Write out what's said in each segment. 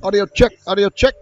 Audio check, audio check.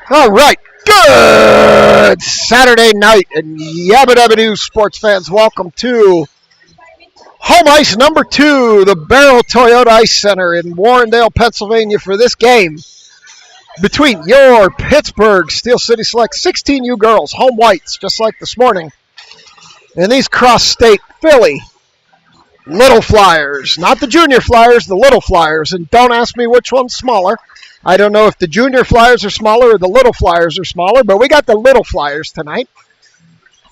All right, good Saturday night, and Yabba Dabba Doo sports fans, welcome to home ice number 2, the Barrel Toyota Ice Center in Warrendale, Pennsylvania, for this game between your Pittsburgh Steel City Select 16U girls, home whites, just like this morning, and these cross-state Philly Little Flyers, not the Junior Flyers, the Little Flyers, and don't ask me which one's smaller. I don't know if the Junior Flyers are smaller or the Little Flyers are smaller, but we got the Little Flyers tonight.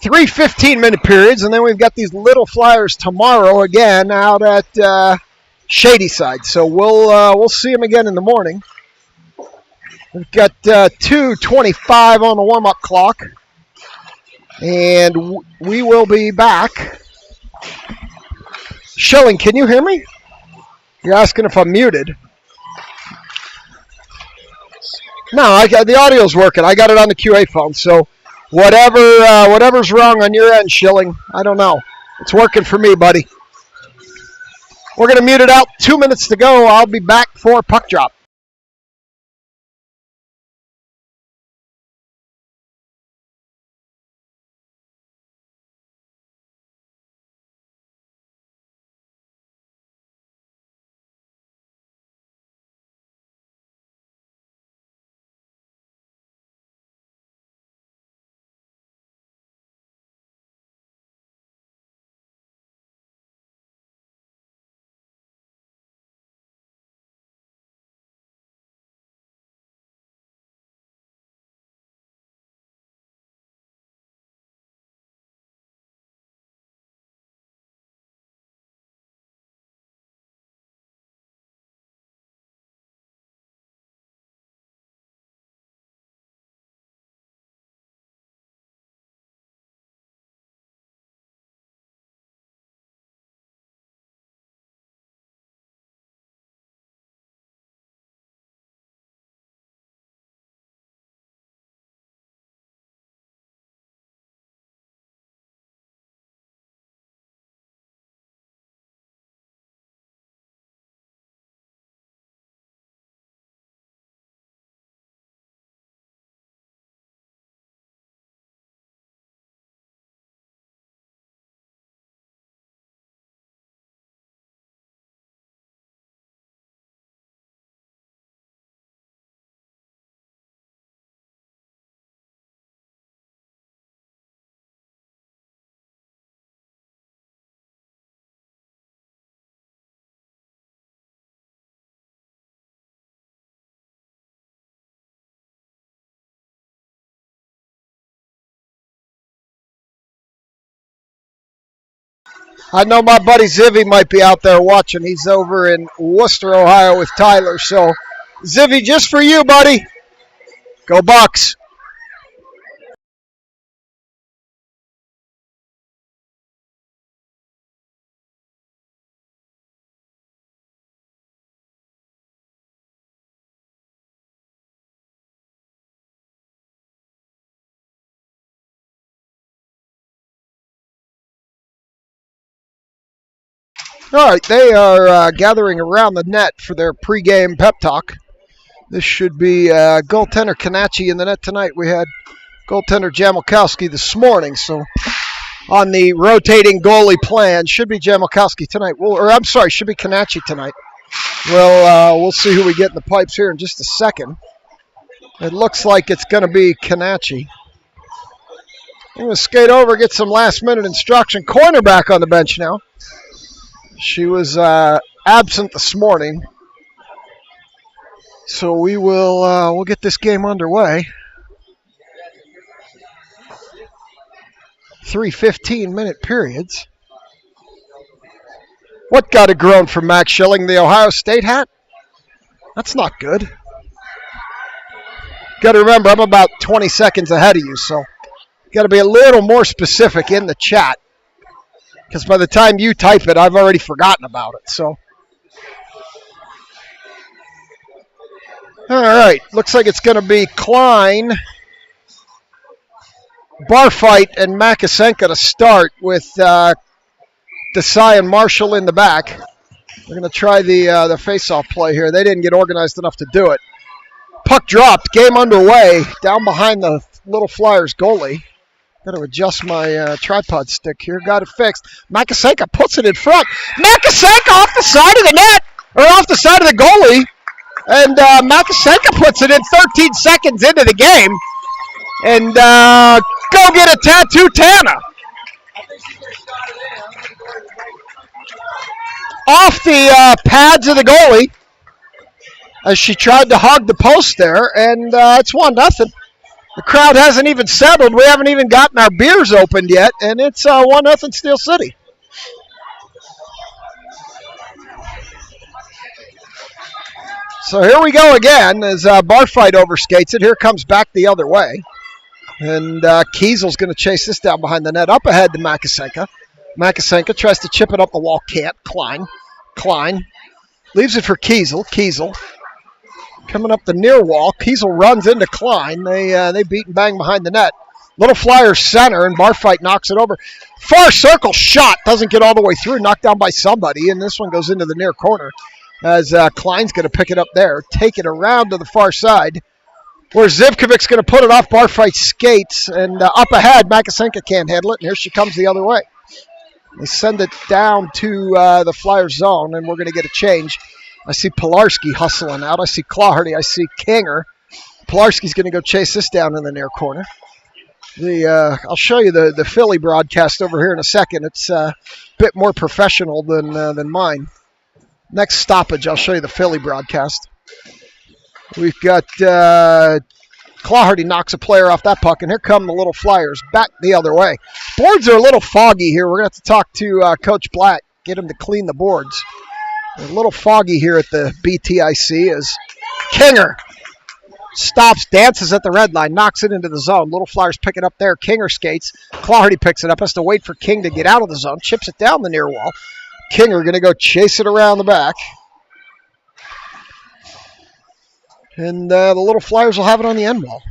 3 15-minute periods, and then we've got these Little Flyers tomorrow again out at Shadyside. So we'll see them again in the morning. We've got 2:25 on the warm-up clock, and we will be back. Schilling, can you hear me? You're asking if I'm muted. No, the audio's working. I got it on the QA phone, so whatever's wrong on your end, Schilling, I don't know. It's working for me, buddy. We're going to mute it out. 2 minutes to go. I'll be back for puck drop. I know my buddy Zivy might be out there watching. He's over in Worcester, Ohio with Tyler. So, Zivy, just for you, buddy. Go Bucks. All right, they are gathering around the net for their pregame pep talk. This should be goaltender Kanachi in the net tonight. We had goaltender Jamilkowski this morning, so on the rotating goalie plan, should be Jamilkowski tonight. Should be Kanachi tonight. We'll see who we get in the pipes here in just a second. It looks like it's going to be Kanachi. I'm going to skate over, get some last-minute instruction. Cornerback on the bench now. She was absent this morning, so we'll get this game underway. 3 15-minute periods. What got a groan from Max Schilling? The Ohio State hat? That's not good. Got to remember, I'm about 20 seconds ahead of you, so got to be a little more specific in the chat. Because by the time you type it, I've already forgotten about it. So, all right. Looks like it's going to be Klein, Barfight, and Makasenka to start with Desai and Marshall in the back. We're going to try the face-off play here. They didn't get organized enough to do it. Puck dropped. Game underway. Down behind the Little Flyers goalie. Got to adjust my tripod stick here. Got it fixed. Makasenka puts it in front. Makasenka off the side of the net, or off the side of the goalie. And Makasenka puts it in 13 seconds into the game. And go get a tattoo, Tana. Off the pads of the goalie as she tried to hog the post there. And it's 1-0. The crowd hasn't even settled. We haven't even gotten our beers opened yet, and it's 1-0 Steel City. So here we go again as Barfight overskates it. Here comes back the other way. And Kiesel's going to chase this down behind the net. Up ahead to Makasenka. Makasenka tries to chip it up the wall. Can't. Klein. Leaves it for Kiesel. Kiesel. Coming up the near wall. Kiesel runs into Klein. They beat and bang behind the net. Little Flyers center, and Barfight knocks it over. Far circle shot. Doesn't get all the way through. Knocked down by somebody, and this one goes into the near corner as Klein's going to pick it up there. Take it around to the far side where Zivkovic's going to put it off Barfight's skates. And up ahead, Makasenka can't handle it, and here she comes the other way. They send it down to the Flyers zone, and we're going to get a change. I see Pilarski hustling out. I see Clawhardy. I see Kinger. Pilarski's going to go chase this down in the near corner. I'll show you the Philly broadcast over here in a second. It's a bit more professional than mine. Next stoppage, I'll show you the Philly broadcast. We've got Clawhardy knocks a player off that puck, and here come the Little Flyers back the other way. Boards are a little foggy here. We're going to have to talk to Coach Black, get him to clean the boards. They're a little foggy here at the BTIC as Kinger stops, dances at the red line, knocks it into the zone. Little Flyers pick it up there. Kinger skates. Clawhardy picks it up, has to wait for King to get out of the zone, chips it down the near wall. Kinger going to go chase it around the back. And the Little Flyers will have it on the end wall.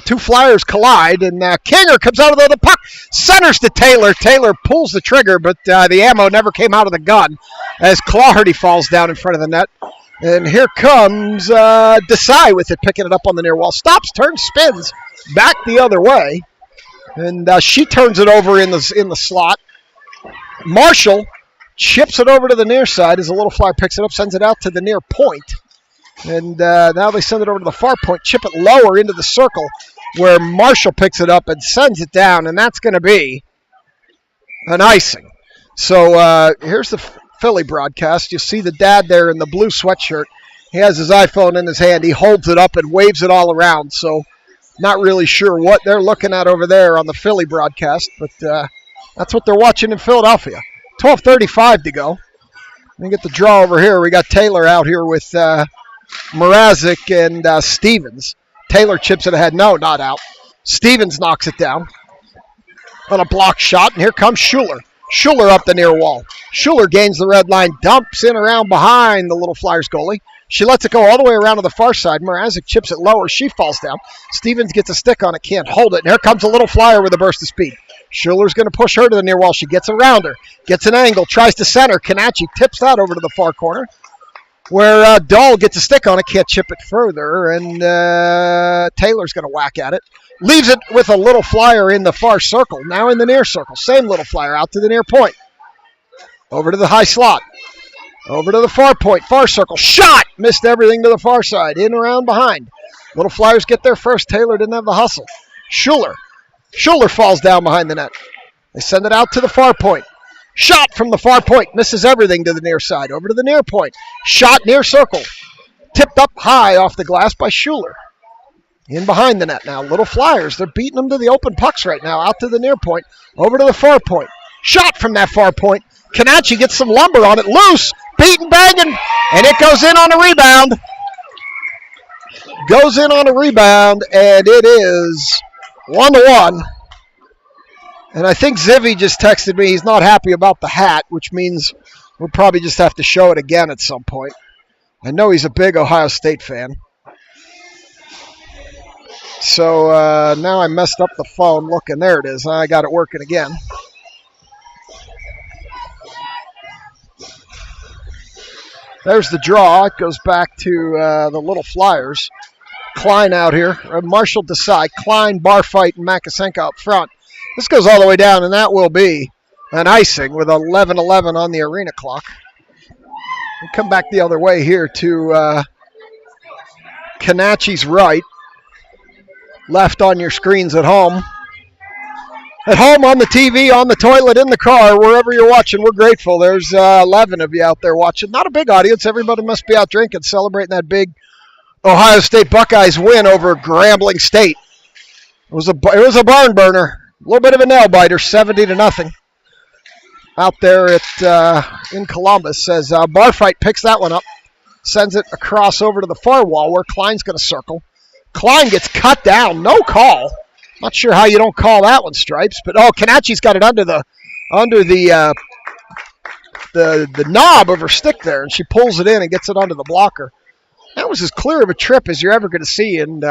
Two Flyers collide, and Kinger comes out of the puck, centers to Taylor. Taylor pulls the trigger, but the ammo never came out of the gun as Clawhardy falls down in front of the net. And here comes Desai with it, picking it up on the near wall. Stops, turns, spins, back the other way. And she turns it over in the slot. Marshall chips it over to the near side as the Little Flyer picks it up, sends it out to the near point. And now they send it over to the far point, chip it lower into the circle where Marshall picks it up and sends it down, and that's going to be an icing. So here's the Philly broadcast. You see the dad there in the blue sweatshirt. He has his iPhone in his hand. He holds it up and waves it all around. So not really sure what they're looking at over there on the Philly broadcast, but that's what they're watching in Philadelphia. 12:35 to go. Let me get the draw over here. We got Taylor out here with Mrazek and Stevens. Taylor chips it ahead. No, not out. Stevens knocks it down on a block shot, and here comes Schuler. Schuler up the near wall. Schuler gains the red line, dumps in around behind the Little Flyers goalie. She lets it go all the way around to the far side. Mrazek chips it lower. She falls down. Stevens gets a stick on it, can't hold it. And here comes a Little Flyer with a burst of speed. Schuler's going to push her to the near wall. She gets around her, gets an angle, tries to center. Kanachi tips that over to the far corner where Dahl gets a stick on it, can't chip it further, and Taylor's going to whack at it. Leaves it with a Little Flyer in the far circle, now in the near circle. Same Little Flyer out to the near point. Over to the high slot. Over to the far point, far circle. Shot! Missed everything to the far side. In, around, behind. Little Flyers get there first. Taylor didn't have the hustle. Schuler falls down behind the net. They send it out to the far point. Shot from the far point. Misses everything to the near side. Over to the near point. Shot near circle. Tipped up high off the glass by Schuler. In behind the net now. Little Flyers, they're beating them to the open pucks right now. Out to the near point. Over to the far point. Shot from that far point. Kanachi gets some lumber on it. Loose. Beaten, banging. And it goes in on a rebound. Goes in on a rebound. And it is 1-1. And I think Zivy just texted me he's not happy about the hat, which means we'll probably just have to show it again at some point. I know he's a big Ohio State fan. So now I messed up the phone looking. There it is. I got it working again. There's the draw. It goes back to the Little Flyers. Klein out here. Marshall Desai, Klein, Barfight, and Makasenka up front. This goes all the way down, and that will be an icing with 11:11 on the arena clock. We come back the other way here to Canacci's right. Left on your screens at home. At home, on the TV, on the toilet, in the car, wherever you're watching, we're grateful. There's 11 of you out there watching. Not a big audience. Everybody must be out drinking, celebrating that big Ohio State Buckeyes win over Grambling State. It was a barn burner. A little bit of a nail biter, 70-0. Out there in Columbus as Barfight picks that one up. Sends it across over to the far wall where Klein's going to circle. Klein gets cut down. No call. Not sure how you don't call that one, Stripes, but Canacci's got it under the knob of her stick there, and she pulls it in and gets it under the blocker. That was as clear of a trip as you're ever going to see, and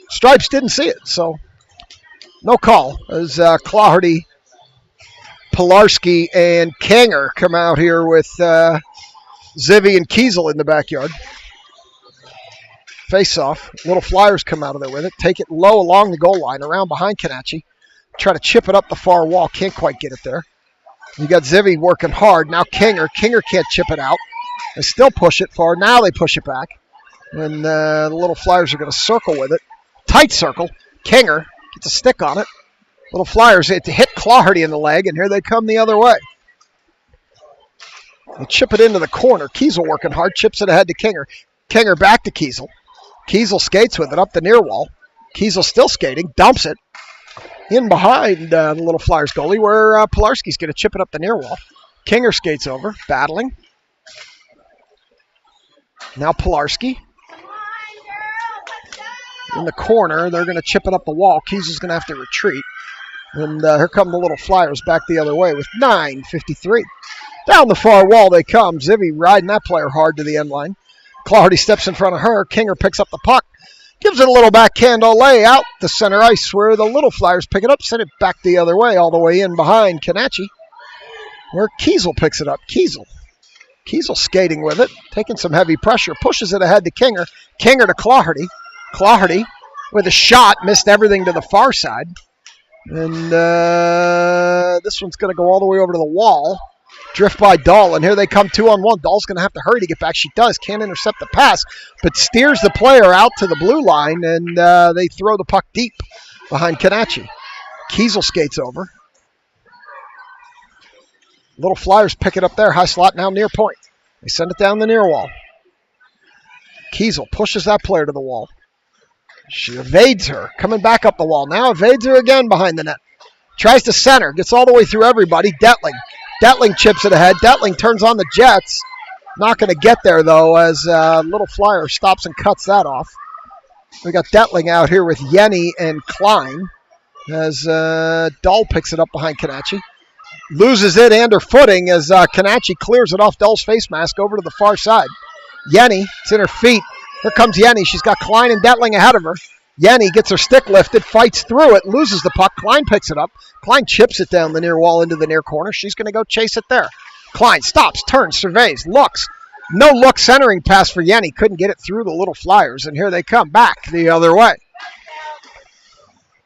Stripes didn't see it, so no call. As Claherty, Pilarski, and Kanger come out here with Zivy and Kiesel in the backyard. Face-off. Little Flyers come out of there with it. Take it low along the goal line, around behind Canacci. Try to chip it up the far wall. Can't quite get it there. You got Zivy working hard. Now Kanger. Kanger can't chip it out. They still push it far. Now they push it back. And the Little Flyers are going to circle with it. Tight circle. Kanger gets a stick on it. Little Flyers hit Claherty in the leg, and here they come the other way. They chip it into the corner. Kiesel working hard. Chips it ahead to Kanger. Kanger back to Kiesel. Kiesel skates with it up the near wall. Kiesel still skating, dumps it in behind the Little Flyers goalie where Pilarski's going to chip it up the near wall. Kanger skates over, battling. Now Pilarski. In the corner, they're going to chip it up the wall. Kiesel's going to have to retreat. And here come the Little Flyers back the other way with 9:53. Down the far wall they come. Zivy riding that player hard to the end line. Claherty steps in front of her. Kanger picks up the puck. Gives it a little backhand lay out the center ice where the Little Flyers pick it up. Send it back the other way, all the way in behind Canacci, where Kiesel picks it up. Kiesel skating with it, taking some heavy pressure. Pushes it ahead to Kanger. Kanger to Claherty. Claherty with a shot. Missed everything to the far side. And this one's going to go all the way over to the wall. Drift by Dahl, and here they come 2-on-1. Dahl's going to have to hurry to get back. She does. Can't intercept the pass, but steers the player out to the blue line, and they throw the puck deep behind Canacci. Kiesel skates over. Little Flyers pick it up there. High slot now near point. They send it down the near wall. Kiesel pushes that player to the wall. She evades her, coming back up the wall. Now evades her again behind the net. Tries to center, gets all the way through everybody. Detling chips it ahead. Detling turns on the Jets. Not going to get there, though, as Little Flyer stops and cuts that off. We got Detling out here with Yenny and Klein as Dahl picks it up behind Canacci. Loses it and her footing as Canacci clears it off Dahl's face mask over to the far side. Yenny, it's in her feet. Here comes Yenny. She's got Klein and Detling ahead of her. Yenny gets her stick lifted, fights through it, loses the puck. Klein picks it up. Klein chips it down the near wall into the near corner. She's going to go chase it there. Klein stops, turns, surveys, looks. No look centering pass for Yenny. Couldn't get it through the Little Flyers, and here they come back the other way.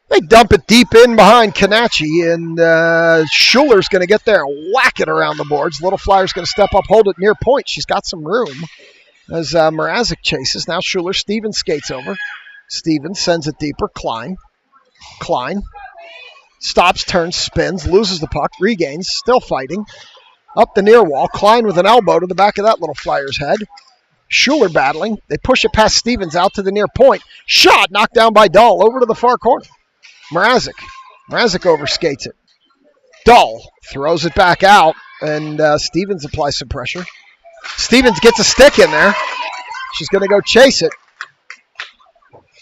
They dump it deep in behind Canacci, and Schuler's going to get there and whack it around the boards. Little Flyer's going to step up, hold it near point. She's got some room as Mrazek chases. Now Schuler, Stevens skates over. Stevens sends it deeper. Klein stops, turns, spins, loses the puck, regains, still fighting. Up the near wall. Klein with an elbow to the back of that Little Flyer's head. Schuler battling. They push it past Stevens out to the near point. Shot knocked down by Dahl over to the far corner. Mrazek overskates it. Dahl throws it back out, and Stevens applies some pressure. Stevens gets a stick in there. She's going to go chase it.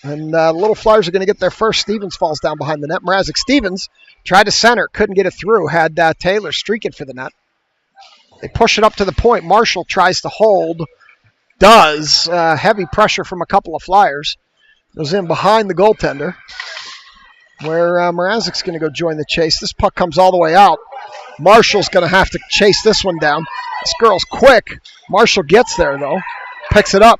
And Little Flyers are going to get their first. Stevens falls down behind the net. Mrazek Stevens tried to center, couldn't get it through. Had Taylor streaking for the net. They push it up to the point. Marshall tries to hold. Does. Heavy pressure from a couple of Flyers. Goes in behind the goaltender, where Mrazek's going to go join the chase. This puck comes all the way out. Marshall's going to have to chase this one down. This girl's quick. Marshall gets there, though. Picks it up.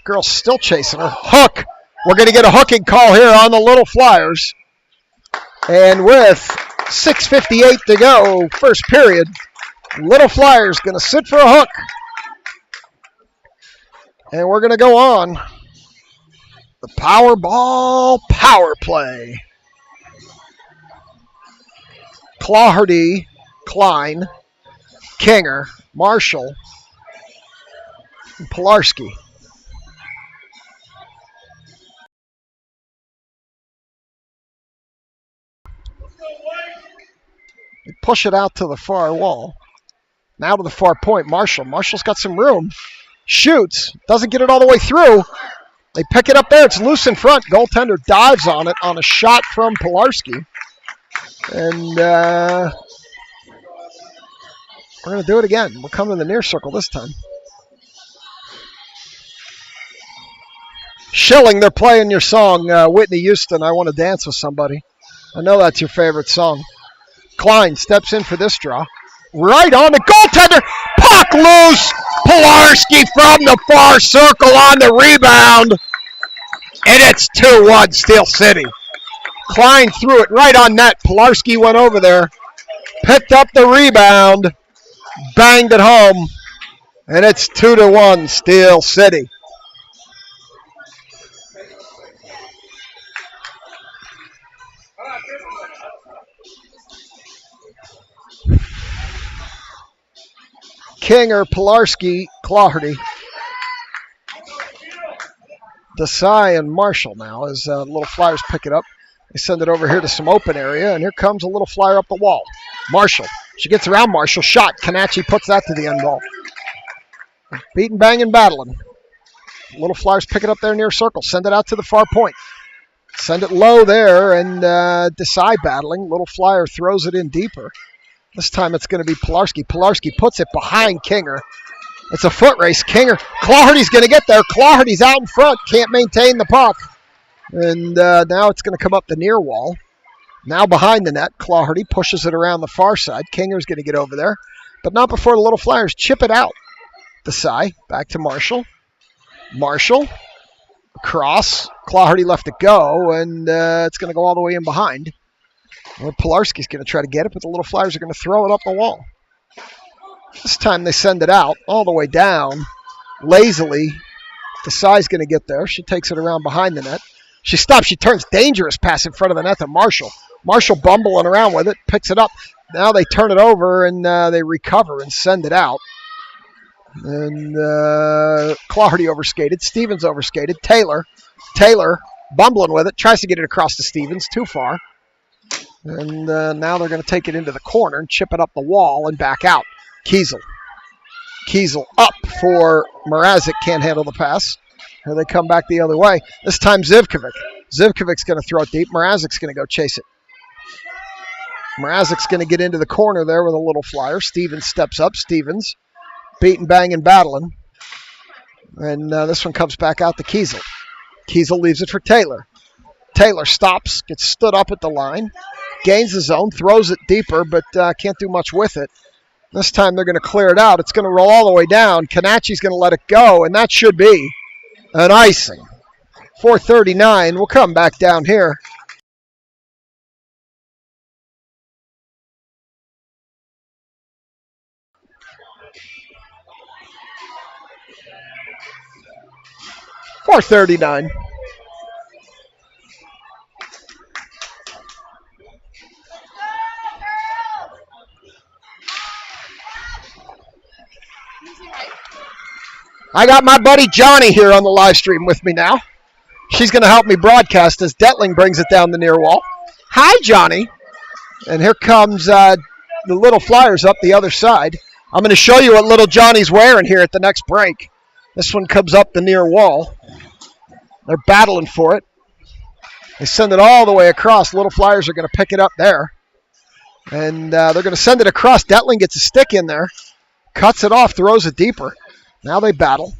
Girl's still chasing her. Hook. We're going to get a hooking call here on the Little Flyers. And with 6:58 to go, first period, Little Flyers going to sit for a hook. And we're going to go on the Powerball power play. Claherty, Klein, Kinger, Marshall, and Pilarski. They push it out to the far wall. Now to the far point, Marshall. Marshall's got some room. Shoots. Doesn't get it all the way through. They pick it up there. It's loose in front. Goaltender dives on it on a shot from Pilarski. And we're going to do it again. We'll come in the near circle this time. Schilling, they're playing your song, Whitney Houston, I Want to Dance with Somebody. I know that's your favorite song. Klein steps in for this draw. Right on the goaltender. Puck loose. Pilarski from the far circle on the rebound. And it's 2-1 Steel City. Klein threw it right on net. Pilarski went over there, picked up the rebound, banged it home, and it's 2-1 Steel City. Kinger, Pilarski, Claherty, Desai, and Marshall now as Little Flyers pick it up. They send it over here to some open area, and here comes a Little Flyer up the wall. Marshall. She gets around Marshall. Shot. Kanachi puts that to the end wall. Beating, banging, battling. Little Flyers pick it up there near circle. Send it out to the far point. Send it low there, and Desai battling. Little Flyer throws it in deeper. This time it's going to be Pilarski. Pilarski puts it behind Kinger. It's a foot race. Kinger. Claherty's going to get there. Claherty's out in front. Can't maintain the puck. And now it's going to come up the near wall. Now behind the net. Claherty pushes it around the far side. Kinger's going to get over there. But not before the Little Flyers chip it out. Desai. Back to Marshall. Marshall. Across. Claherty left it go. And it's going to go all the way in behind. Well, Pilarski's going to try to get it, but the Little Flyers are going to throw it up the wall. This time they send it out all the way down. Lazily, Desai's going to get there. She takes it around behind the net. She stops. She turns. Dangerous pass in front of the net to Marshall. Marshall bumbling around with it, picks it up. Now they turn it over and they recover and send it out. And Claherty overskated. Stevens overskated. Taylor bumbling with it. Tries to get it across to Stevens. Too far. And now they're going to take it into the corner and chip it up the wall and back out. Kiesel up for Mrazek. Can't handle the pass. Here they come back the other way. This time Zivkovic. Zivkovic's going to throw it deep. Mrazek's going to go chase it. Mrazek's going to get into the corner there with a Little Flyer. Stevens steps up. Stevens beating, banging, battling. And this one comes back out to Kiesel. Kiesel leaves it for Taylor. Taylor stops, gets stood up at the line. Gains the zone, throws it deeper, but can't do much with it. This time they're going to clear it out. It's going to roll all the way down. Kanachi's going to let it go, and that should be an icing. 4:39. We'll come back down here. .439. I got my buddy Johnny here on the live stream with me now. She's going to help me broadcast as Detling brings it down the near wall. Hi, Johnny. And here comes the Little Flyers up the other side. I'm going to show you what little Johnny's wearing here at the next break. This one comes up the near wall. They're battling for it. They send it all the way across. Little Flyers are going to pick it up there. And they're going to send it across. Detling gets a stick in there. Cuts it off, throws it deeper. Now they battle.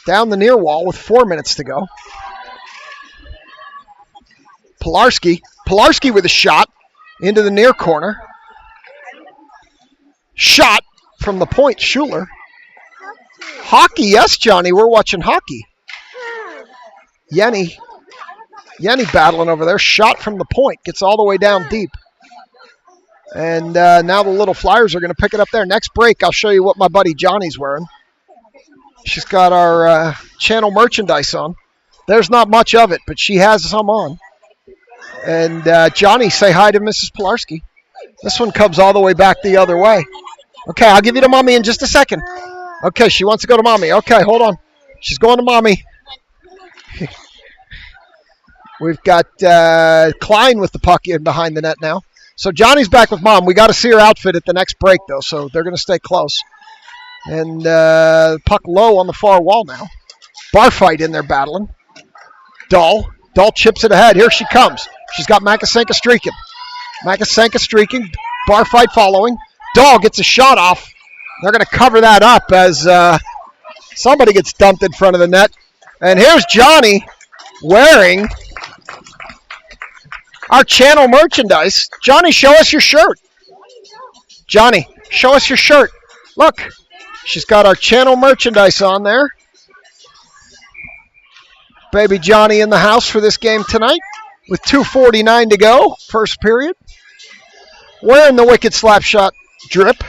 Down the near wall with 4 minutes to go. Pilarski with a shot into the near corner. Shot from the point, Schuler. Hockey, yes, Johnny. We're watching hockey. Yenny battling over there. Shot from the point. Gets all the way down deep. And now the Little Flyers are going to pick it up there. Next break, I'll show you what my buddy Johnny's wearing. She's got our channel merchandise on. There's not much of it, but she has some on. And Johnny, say hi to Mrs. Pilarski. This one comes all the way back the other way. Okay, I'll give you to Mommy in just a second. Okay, she wants to go to Mommy. Okay, hold on. She's going to Mommy. We've got Klein with the puck in behind the net now. So Johnny's back with Mom. We got to see her outfit at the next break, though, so they're going to stay close. And puck low on the far wall now. Bar fight in there battling. Dahl chips it ahead. Here she comes. She's got Makasenka streaking. Bar fight following. Dahl gets a shot off. They're going to cover that up as somebody gets dumped in front of the net. And here's Johnny wearing our channel merchandise. Johnny, show us your shirt. Johnny, show us your shirt. Look, she's got our channel merchandise on there. Baby Johnny in the house for this game tonight with 2:49 to go, first period. Wearing the Wicked Slap Shot drip.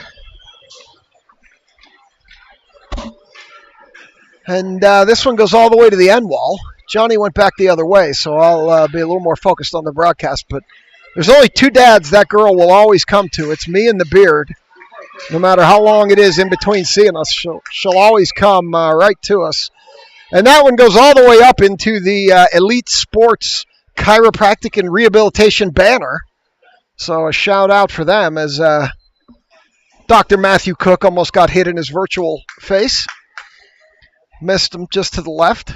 And this one goes all the way to the end wall. Johnny went back the other way, so I'll be a little more focused on the broadcast. But there's only two dads that girl will always come to. It's me and the beard. No matter how long it is in between seeing us, she'll always come right to us. And that one goes all the way up into the Elite Sports Chiropractic and Rehabilitation banner. So a shout out for them as Dr. Matthew Cook almost got hit in his virtual face. Missed him just to the left.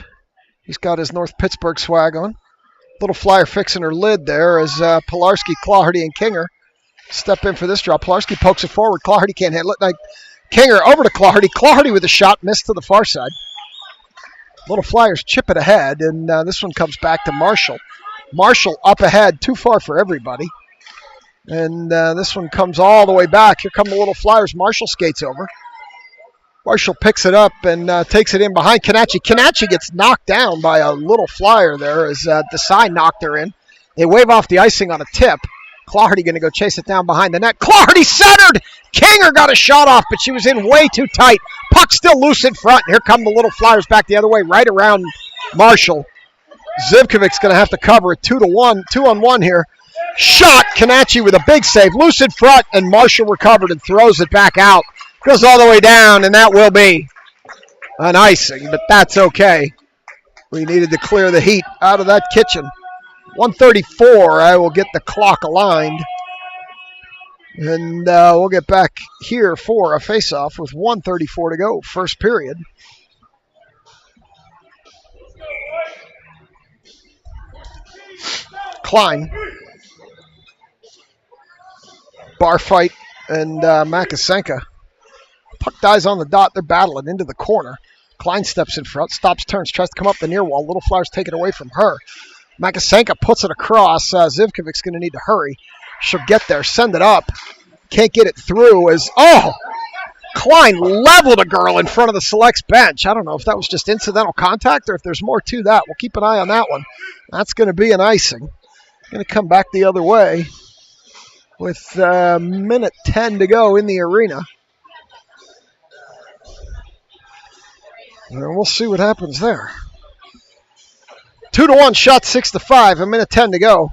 He's got his North Pittsburgh swag on. Little Flyer fixing her lid there as Pilarski, Claherty, and Kinger step in for this drop. Pilarski pokes it forward. Claherty can't handle it. Kinger over to Claherty. Claherty with a shot, missed to the far side. Little Flyers chip it ahead, and this one comes back to Marshall. Marshall up ahead, too far for everybody. And this one comes all the way back. Here come the Little Flyers. Marshall skates over. Marshall picks it up and takes it in behind Canacci. Canacci gets knocked down by a Little Flyer there as Desai knocked her in. They wave off the icing on a tip. Claherty going to go chase it down behind the net. Claherty centered! Kinger got a shot off, but she was in way too tight. Puck still loose in front. Here come the Little Flyers back the other way, right around Marshall. Zivkovic's going to have to cover it 2-1, 2-on-1 here. Shot, Canacci with a big save. Loose in front, and Marshall recovered and throws it back out. Goes all the way down, and that will be an icing, but that's okay. We needed to clear the heat out of that kitchen. 1:34, I will get the clock aligned. And we'll get back here for a face-off with 1:34 to go, first period. Klein. Bar fight and Makasenka. Puck dies on the dot. They're battling into the corner. Klein steps in front, stops, turns, tries to come up the near wall. Little Flyers take it away from her. Makasenka puts it across. Zivkovic's going to need to hurry. She'll get there, send it up. Can't get it through as, Klein leveled a girl in front of the selects bench. I don't know if that was just incidental contact or if there's more to that. We'll keep an eye on that one. That's going to be an icing. Going to come back the other way with minute 10 to go in the arena. And we'll see what happens there. 2-1 shot, 6-5, a minute 10 to go.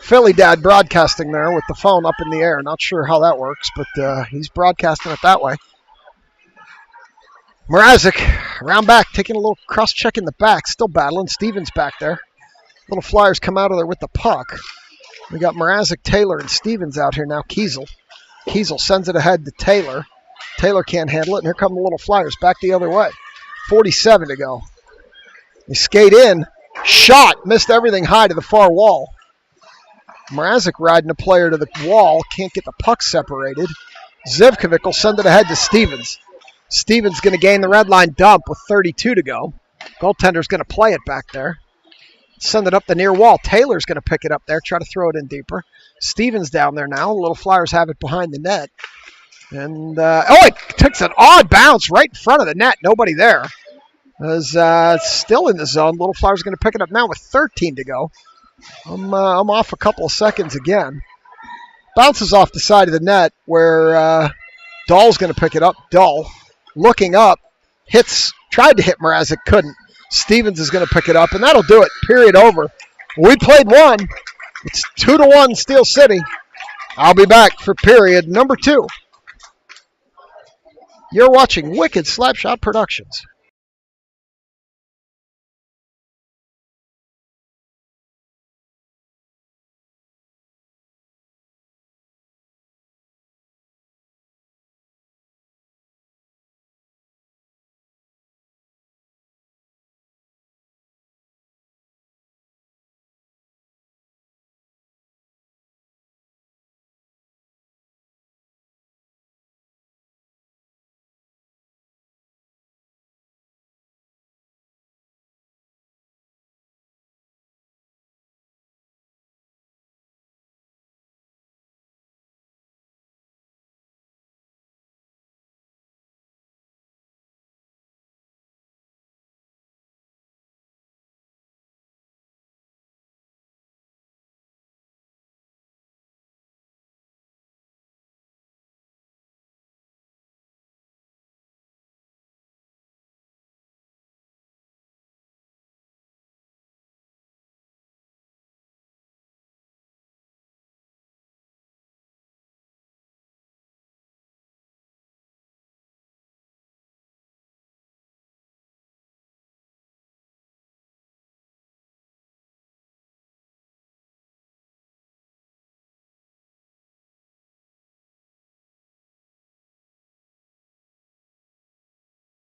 Philly Dad broadcasting there with the phone up in the air. Not sure how that works, but he's broadcasting it that way. Mrazek around back, taking a little cross-check in the back, still battling. Stevens back there. Little Flyers come out of there with the puck. We got Mrazek, Taylor, and Stevens out here now. Kiesel sends it ahead to Taylor. Taylor can't handle it, and here come the Little Flyers back the other way. 47 to go. They skate in. Shot. Missed everything high to the far wall. Mrazek riding a player to the wall. Can't get the puck separated. Zivkovic will send it ahead to Stevens. Stevens going to gain the red line dump with 32 to go. Goaltender's going to play it back there. Send it up the near wall. Taylor's going to pick it up there, try to throw it in deeper. Stevens down there now. Little Flyers have it behind the net. And, it takes an odd bounce right in front of the net. Nobody there. As it's still in the zone. Little Flyers going to pick it up now with 13 to go. I'm off a couple of seconds again. Bounces off the side of the net where Dahl's going to pick it up. Dahl looking up. Tried to hit Mrazek, couldn't. Stevens is going to pick it up, and that'll do it. Period over. We played one. It's 2-1 Steel City. I'll be back for period number 2. You're watching Wicked Slapshot Productions.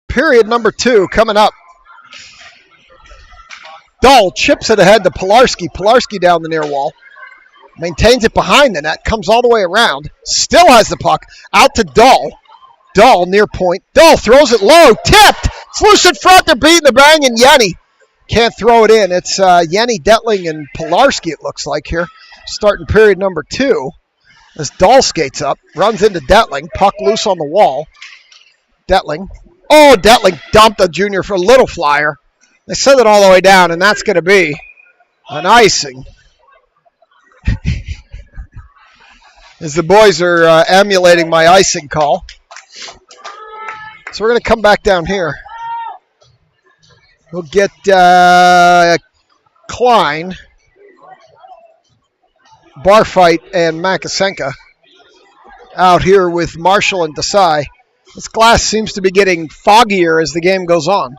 Period number 2 coming up. Dahl chips it ahead to Pilarski. Pilarski down the near wall. Maintains it behind the net. Comes all the way around. Still has the puck. Out to Dahl. Dahl near point. Dahl throws it low. Tipped. It's loose in front. They're beating the bang, and Yenny can't throw it in. It's Yenny, Detling, and Pilarski, it looks like here. Starting period number 2. As Dahl skates up. Runs into Detling. Puck loose on the wall. Detling. Oh, Detling dumped a junior for a Little Flyer. They send it all the way down, and that's going to be an icing. As the boys are emulating my icing call. So we're going to come back down here. We'll get Klein, Barfight, and Makasenka out here with Marshall and Desai. This glass seems to be getting foggier as the game goes on.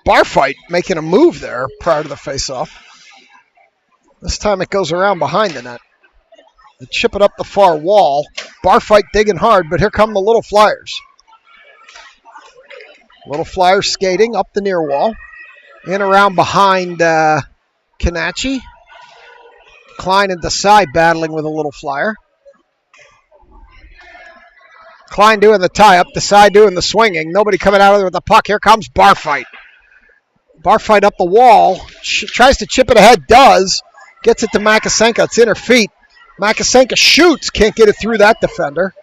Barfight making a move there prior to the faceoff. This time it goes around behind the net. They chip it up the far wall. Barfight digging hard, but here come the Little Flyers. Little Flyers skating up the near wall. In around behind Kanachi. Klein and Desai battling with a Little Flyer. Klein doing the tie-up, Desai doing the swinging. Nobody coming out of there with the puck. Here comes Barfight. Barfight up the wall. Tries to chip it ahead, does. Gets it to Makasenka. It's in her feet. Makasenka shoots. Can't get it through that defender.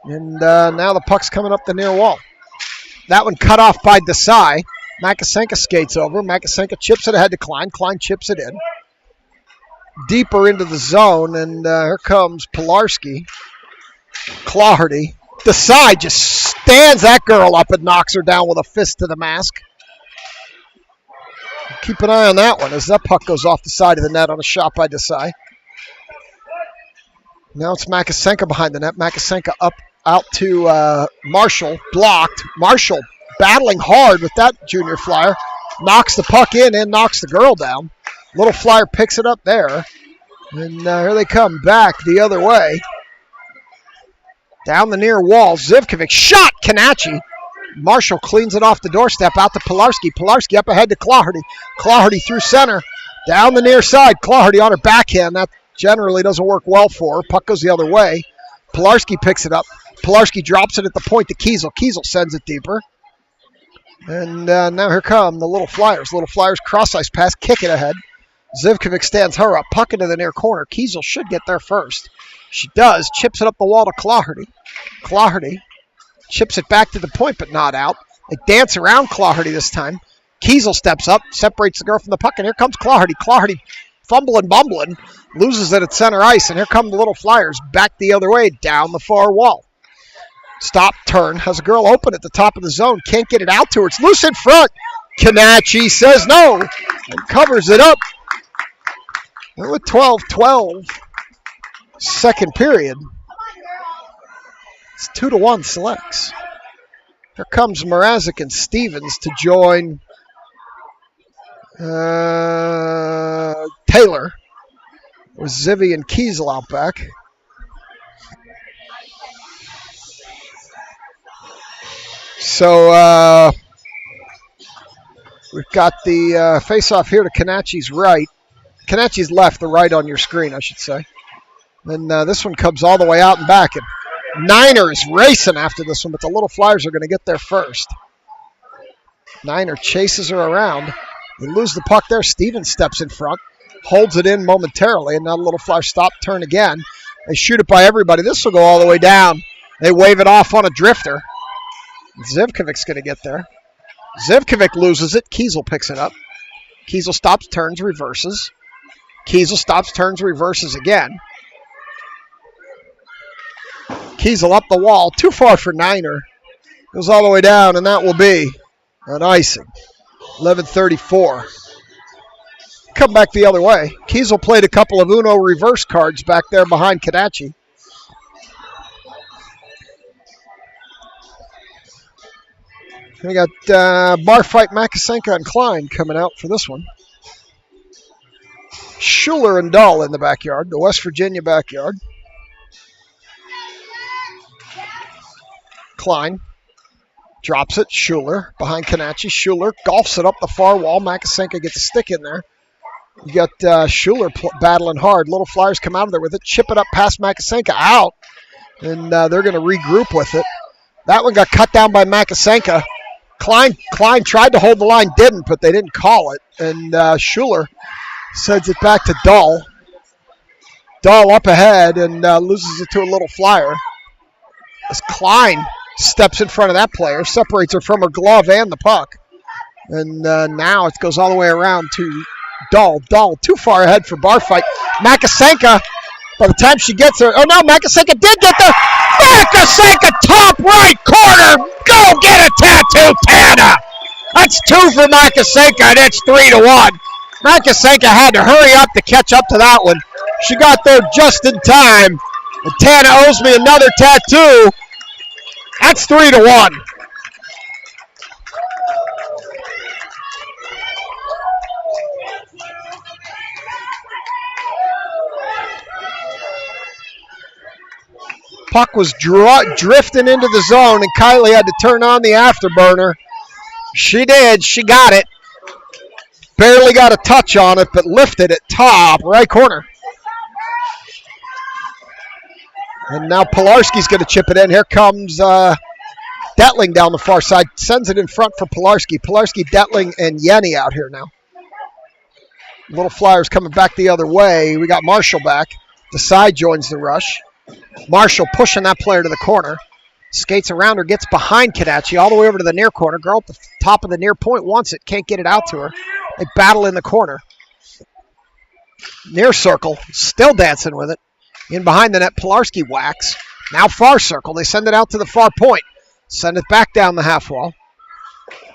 And now the puck's coming up the near wall. That one cut off by Desai. Makasenka skates over. Makasenka chips it ahead to Klein. Klein chips it in. Deeper into the zone, and here comes Pilarski. Claherty. Desai just stands that girl up and knocks her down with a fist to the mask. Keep an eye on that one as that puck goes off the side of the net on a shot by Desai. Now it's Makasenka behind the net. Makasenka up out to Marshall. Blocked. Marshall battling hard with that junior Flyer. Knocks the puck in and knocks the girl down. Little Flyer picks it up there. And here they come back the other way. Down the near wall. Zivkovic shot Kanachi. Marshall cleans it off the doorstep out to Pilarski. Pilarski up ahead to Claherty. Claherty through center. Down the near side. Claherty on her backhand. That generally doesn't work well for her. Puck goes the other way. Pilarski picks it up. Pilarski drops it at the point to Kiesel. Kiesel sends it deeper. And now here come the Little Flyers. Little Flyers cross-ice pass, kick it ahead. Zivkovic stands her up, puck into the near corner. Kiesel should get there first. She does, chips it up the wall to Claherty. Claherty chips it back to the point, but not out. They dance around Claherty this time. Kiesel steps up, separates the girl from the puck, and here comes Claherty. Claherty fumbling, bumbling, loses it at center ice, and here come the Little Flyers back the other way, down the far wall. Stop, turn, has a girl open at the top of the zone, can't get it out to her. It's loose in front. Kanachi says no and covers it up. And with 12-12, second period, it's 2-1 selects. Here comes Mrazek and Stevens to join Taylor with Zivy and Kiesel out back. So we've got the face-off here to Kanachi's right. Kanachi's left, the right on your screen, I should say. Then this one comes all the way out and back. And Niner is racing after this one, but the Little Flyers are going to get there first. Niner chases her around. They lose the puck there. Stevens steps in front, holds it in momentarily, and now the Little Flyers stop, turn again. They shoot it by everybody. This will go all the way down. They wave it off on a drifter. Zivkovic's going to get there. Zivkovic loses it. Kiesel picks it up. Kiesel stops, turns, reverses. Kiesel stops, turns, reverses again. Kiesel up the wall. Too far for Niner. Goes all the way down, and that will be an icing. 11:34. Come back the other way. Kiesel played a couple of Uno reverse cards back there behind Kanachi. We got bar fight Makasenka and Klein coming out for this one. Schuler and Dahl in the backyard, the West Virginia backyard. Klein drops it. Schuler behind Kanachi. Schuler golfs it up the far wall. Makasenka gets a stick in there. You got Schuler battling hard. Little Flyers come out of there with it. Chip it up past Makasenka. Out. And they're going to regroup with it. That one got cut down by Makasenka. Klein tried to hold the line, didn't, but they didn't call it. And Schuler sends it back to Dahl. Dahl up ahead and loses it to a Little Flyer. As Klein steps in front of that player, separates her from her glove and the puck. And now it goes all the way around to Dahl. Dahl too far ahead for bar fight. Makasenka, by the time she gets there, oh no, Makasenka did get there. Makasenka, top right corner. Go get a tattoo, Tana. That's 2 for Makasenka, and it's 3-1. Makasenka had to hurry up to catch up to that one. She got there just in time. And Tana owes me another tattoo. That's 3-1. Puck was drifting into the zone, and Kylie had to turn on the afterburner. She did. She got it. Barely got a touch on it, but lifted it top right corner. And now Pilarski's going to chip it in. Here comes Detling down the far side. Sends it in front for Pilarski. Pilarski, Detling, and Yenny out here now. Little Flyers coming back the other way. We got Marshall back. Desai joins the rush. Marshall pushing that player to the corner. Skates around her, gets behind Kanachi all the way over to the near corner. Girl at the top of the near point wants it, can't get it out to her. They battle in the corner. Near circle, still dancing with it. In behind the net, Pilarski whacks. Now far circle, they send it out to the far point. Send it back down the half wall.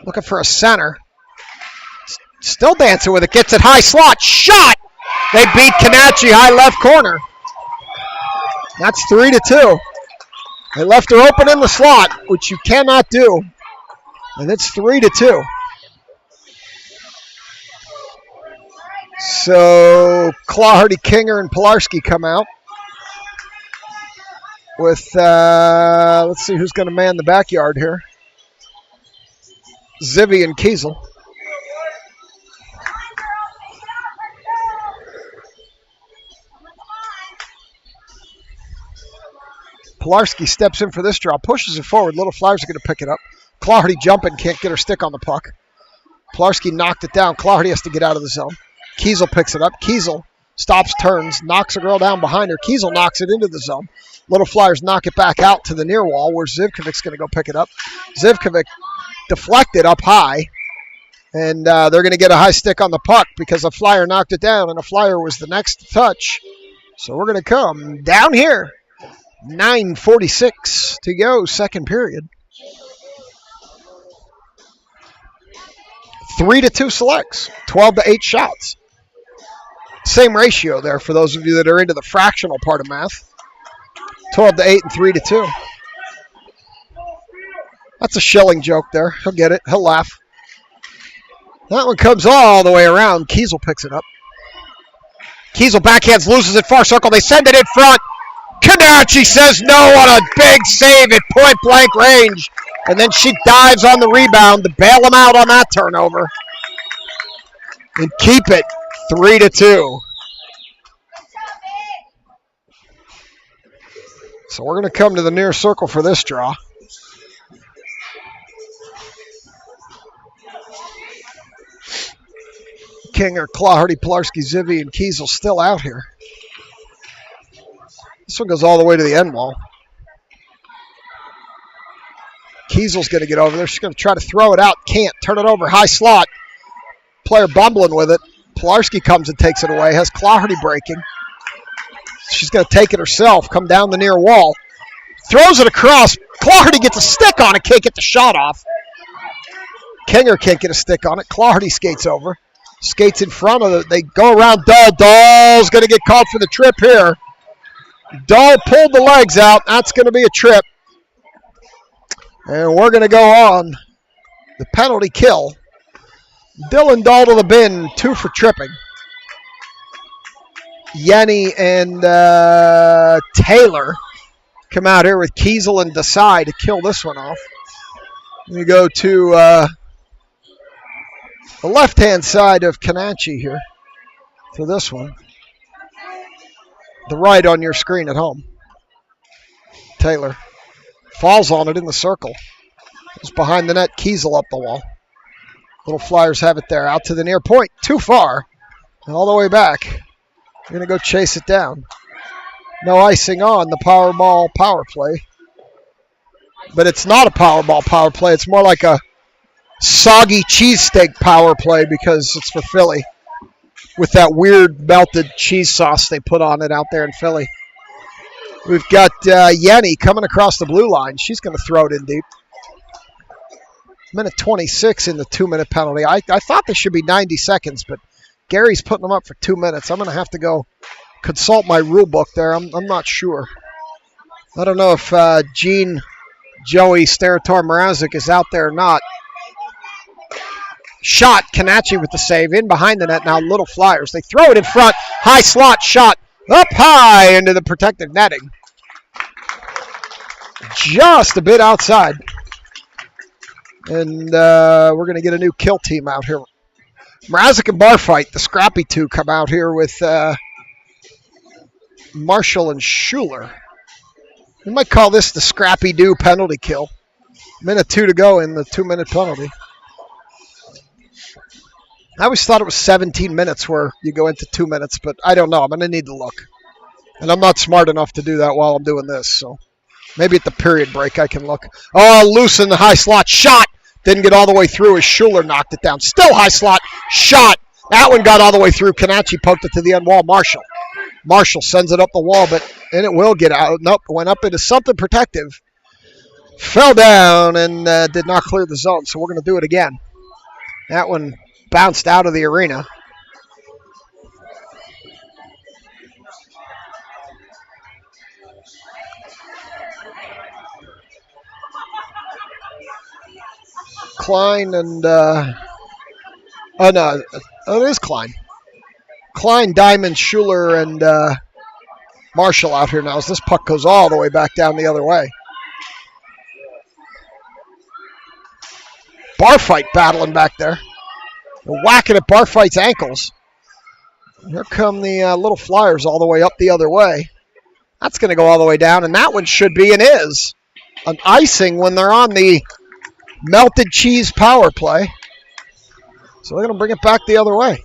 Looking for a center. Still dancing with it, gets it high slot. Shot! They beat Kanachi high left corner. That's 3-2. They left her open in the slot, which you cannot do. And it's 3-2. So Claherty, Kinger, and Pilarski come out with, let's see who's going to man the backyard here. Zivy and Kiesel. Pilarski steps in for this draw, pushes it forward. Little Flyers are going to pick it up. Clardy jumping, can't get her stick on the puck. Pilarski knocked it down. Clardy has to get out of the zone. Kiesel picks it up. Kiesel stops, turns, knocks a girl down behind her. Kiesel knocks it into the zone. Little Flyers knock it back out to the near wall where Zivkovic's going to go pick it up. Zivkovic deflected up high, and they're going to get a high stick on the puck because a Flyer knocked it down, and a Flyer was the next touch. So we're going to come down here. 9:46 to go, second period. 3-2 selects, 12-8 shots. Same ratio there for those of you that are into the fractional part of math. 12-8 and 3-2. That's a Schilling joke there. He'll get it. He'll laugh. That one comes all the way around. Kiesel picks it up. Kiesel backhands, loses it far circle. They send it in front. Canacci says no on a big save at point-blank range. And then she dives on the rebound to bail him out on that turnover. And keep it 3-2. So we're going to come to the near circle for this draw. Kinger, Clardy, Pilarski, Zivy, and Kiesel still out here. This one goes all the way to the end wall. Kiesel's going to get over there. She's going to try to throw it out. Can't. Turn it over. High slot. Player bumbling with it. Pilarski comes and takes it away. Has Clardy breaking. She's going to take it herself. Come down the near wall. Throws it across. Clardy gets a stick on it. Can't get the shot off. Kinger can't get a stick on it. Clardy skates over. Skates in front of it. They go around Dahl. Dahl's going to get caught for the trip here. Dahl pulled the legs out. That's going to be a trip. And we're going to go on the penalty kill. Dylan Dahl to the bin, 2 for tripping. Yenny and Taylor come out here with Kiesel and Desai to kill this one off. We go to the left-hand side of Canacci here for this one. The right on your screen at home. Taylor falls on it in the circle. It's behind the net. Kiesel up the wall. Little Flyers have it there. Out to the near point. Too far. And all the way back. We're going to go chase it down. No icing on the Powerball power play. But it's not a Powerball power play. It's more like a soggy cheesesteak power play because it's for Philly. With that weird melted cheese sauce they put on it out there in Philly. We've got Yenny coming across the blue line. She's going to throw it in deep. Minute 26 in the 2-minute penalty. I thought this should be 90 seconds, but Gary's putting them up for 2 minutes. I'm going to have to go consult my rule book there. I'm not sure. I don't know if Gene, Joey, Sterator, Mrazek is out there or not. Shot, Canacci with the save. In behind the net now, Little Flyers. They throw it in front. High slot shot. Up high into the protected netting. Just a bit outside. And we're going to get a new kill team out here. Mrazek and Barfight, the scrappy two, come out here with Marshall and Schuler. We might call this the scrappy do penalty kill. Minute 2 to go in the 2-minute penalty. I always thought it was 17 minutes where you go into 2 minutes, but I don't know. I'm going to need to look. And I'm not smart enough to do that while I'm doing this, so maybe at the period break I can look. Oh, loose in the high slot. Shot. Didn't get all the way through as Schuler knocked it down. Still high slot. Shot. That one got all the way through. Canacci poked it to the end wall. Marshall sends it up the wall, and it will get out. Nope, went up into something protective. Fell down and did not clear the zone, so we're going to do it again. That one bounced out of the arena. Klein and, it is Klein. Klein, Diamond, Schuler, and Marshall out here now as this puck goes all the way back down the other way. Barfight battling back there. They're whacking at Barfight's ankles. Here come the Little Flyers all the way up the other way. That's going to go all the way down, and that one should be and is an icing when they're on the melted cheese power play. So they're going to bring it back the other way.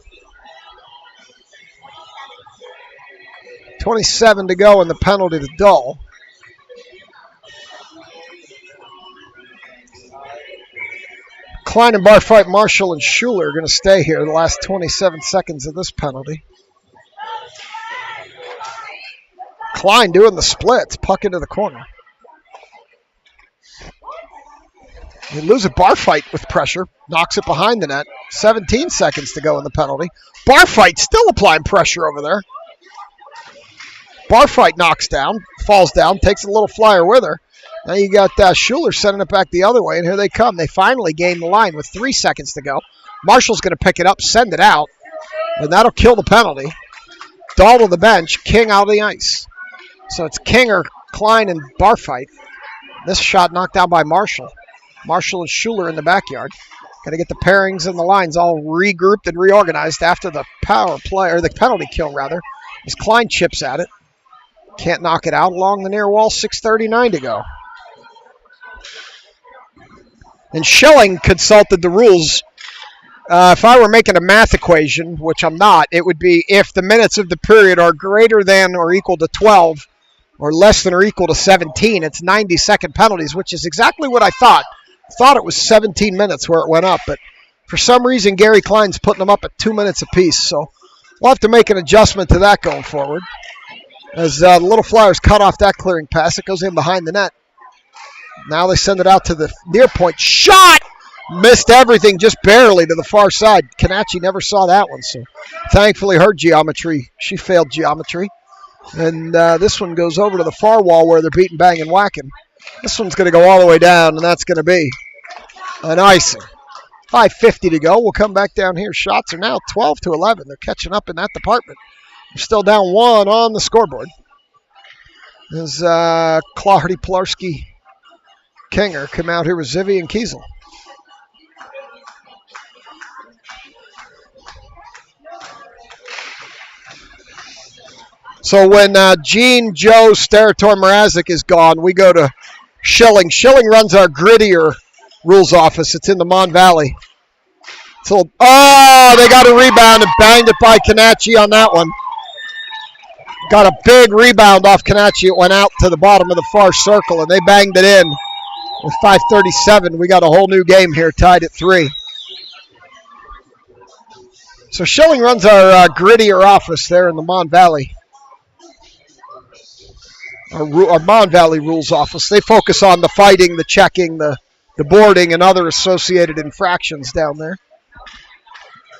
27 to go in the penalty to Dull. Klein and Barfight, Marshall, and Schuler are going to stay here the last 27 seconds of this penalty. Klein doing the splits, puck into the corner. They lose a Barfight with pressure, knocks it behind the net. 17 seconds to go in the penalty. Barfight still applying pressure over there. Barfight knocks down, falls down, takes a little flyer with her. Now you got Schuler sending it back the other way, and here they come. They finally gain the line with 3 seconds to go. Marshall's going to pick it up, send it out, and that'll kill the penalty. Dahl to the bench, King out of the ice. So it's Kinger, Klein, and Barfight. This shot knocked down by Marshall. Marshall and Schuler in the backyard. Got to get the pairings and the lines all regrouped and reorganized after the power play, or the penalty kill rather, as Klein chips at it. Can't knock it out along the near wall, 6:39 to go. And Schilling consulted the rules. If I were making a math equation, which I'm not, it would be if the minutes of the period are greater than or equal to 12 or less than or equal to 17, it's 90-second penalties, which is exactly what I thought. I thought it was 17 minutes where it went up, but for some reason Gary Klein's putting them up at 2 minutes apiece, so we'll have to make an adjustment to that going forward. As the Little Flyers cut off that clearing pass, it goes in behind the net. Now they send it out to the near point. Shot! Missed everything just barely to the far side. Kanachi never saw that one, so thankfully her geometry, she failed geometry. And this one goes over to the far wall where they're beating, banging, whacking. This one's going to go all the way down, and that's going to be an icing. 5:50 to go. We'll come back down here. Shots are now 12-11. They're catching up in that department. They're still down 1 on the scoreboard. As Clardy, Pilarski, Kinger come out here with Zivy and Kiesel. So when Gene, Joe, Sterator, Mrazek is gone, we go to Schilling. Schilling runs our grittier rules office. It's in the Mon Valley. So, they got a rebound and banged it by Kanachi on that one. Got a big rebound off Kanachi. It went out to the bottom of the far circle, and they banged it in. With 5:37, we got a whole new game here, tied at 3. So Schilling runs our grittier office there in the Mon Valley. Our Mon Valley rules office. They focus on the fighting, the checking, the boarding, and other associated infractions down there.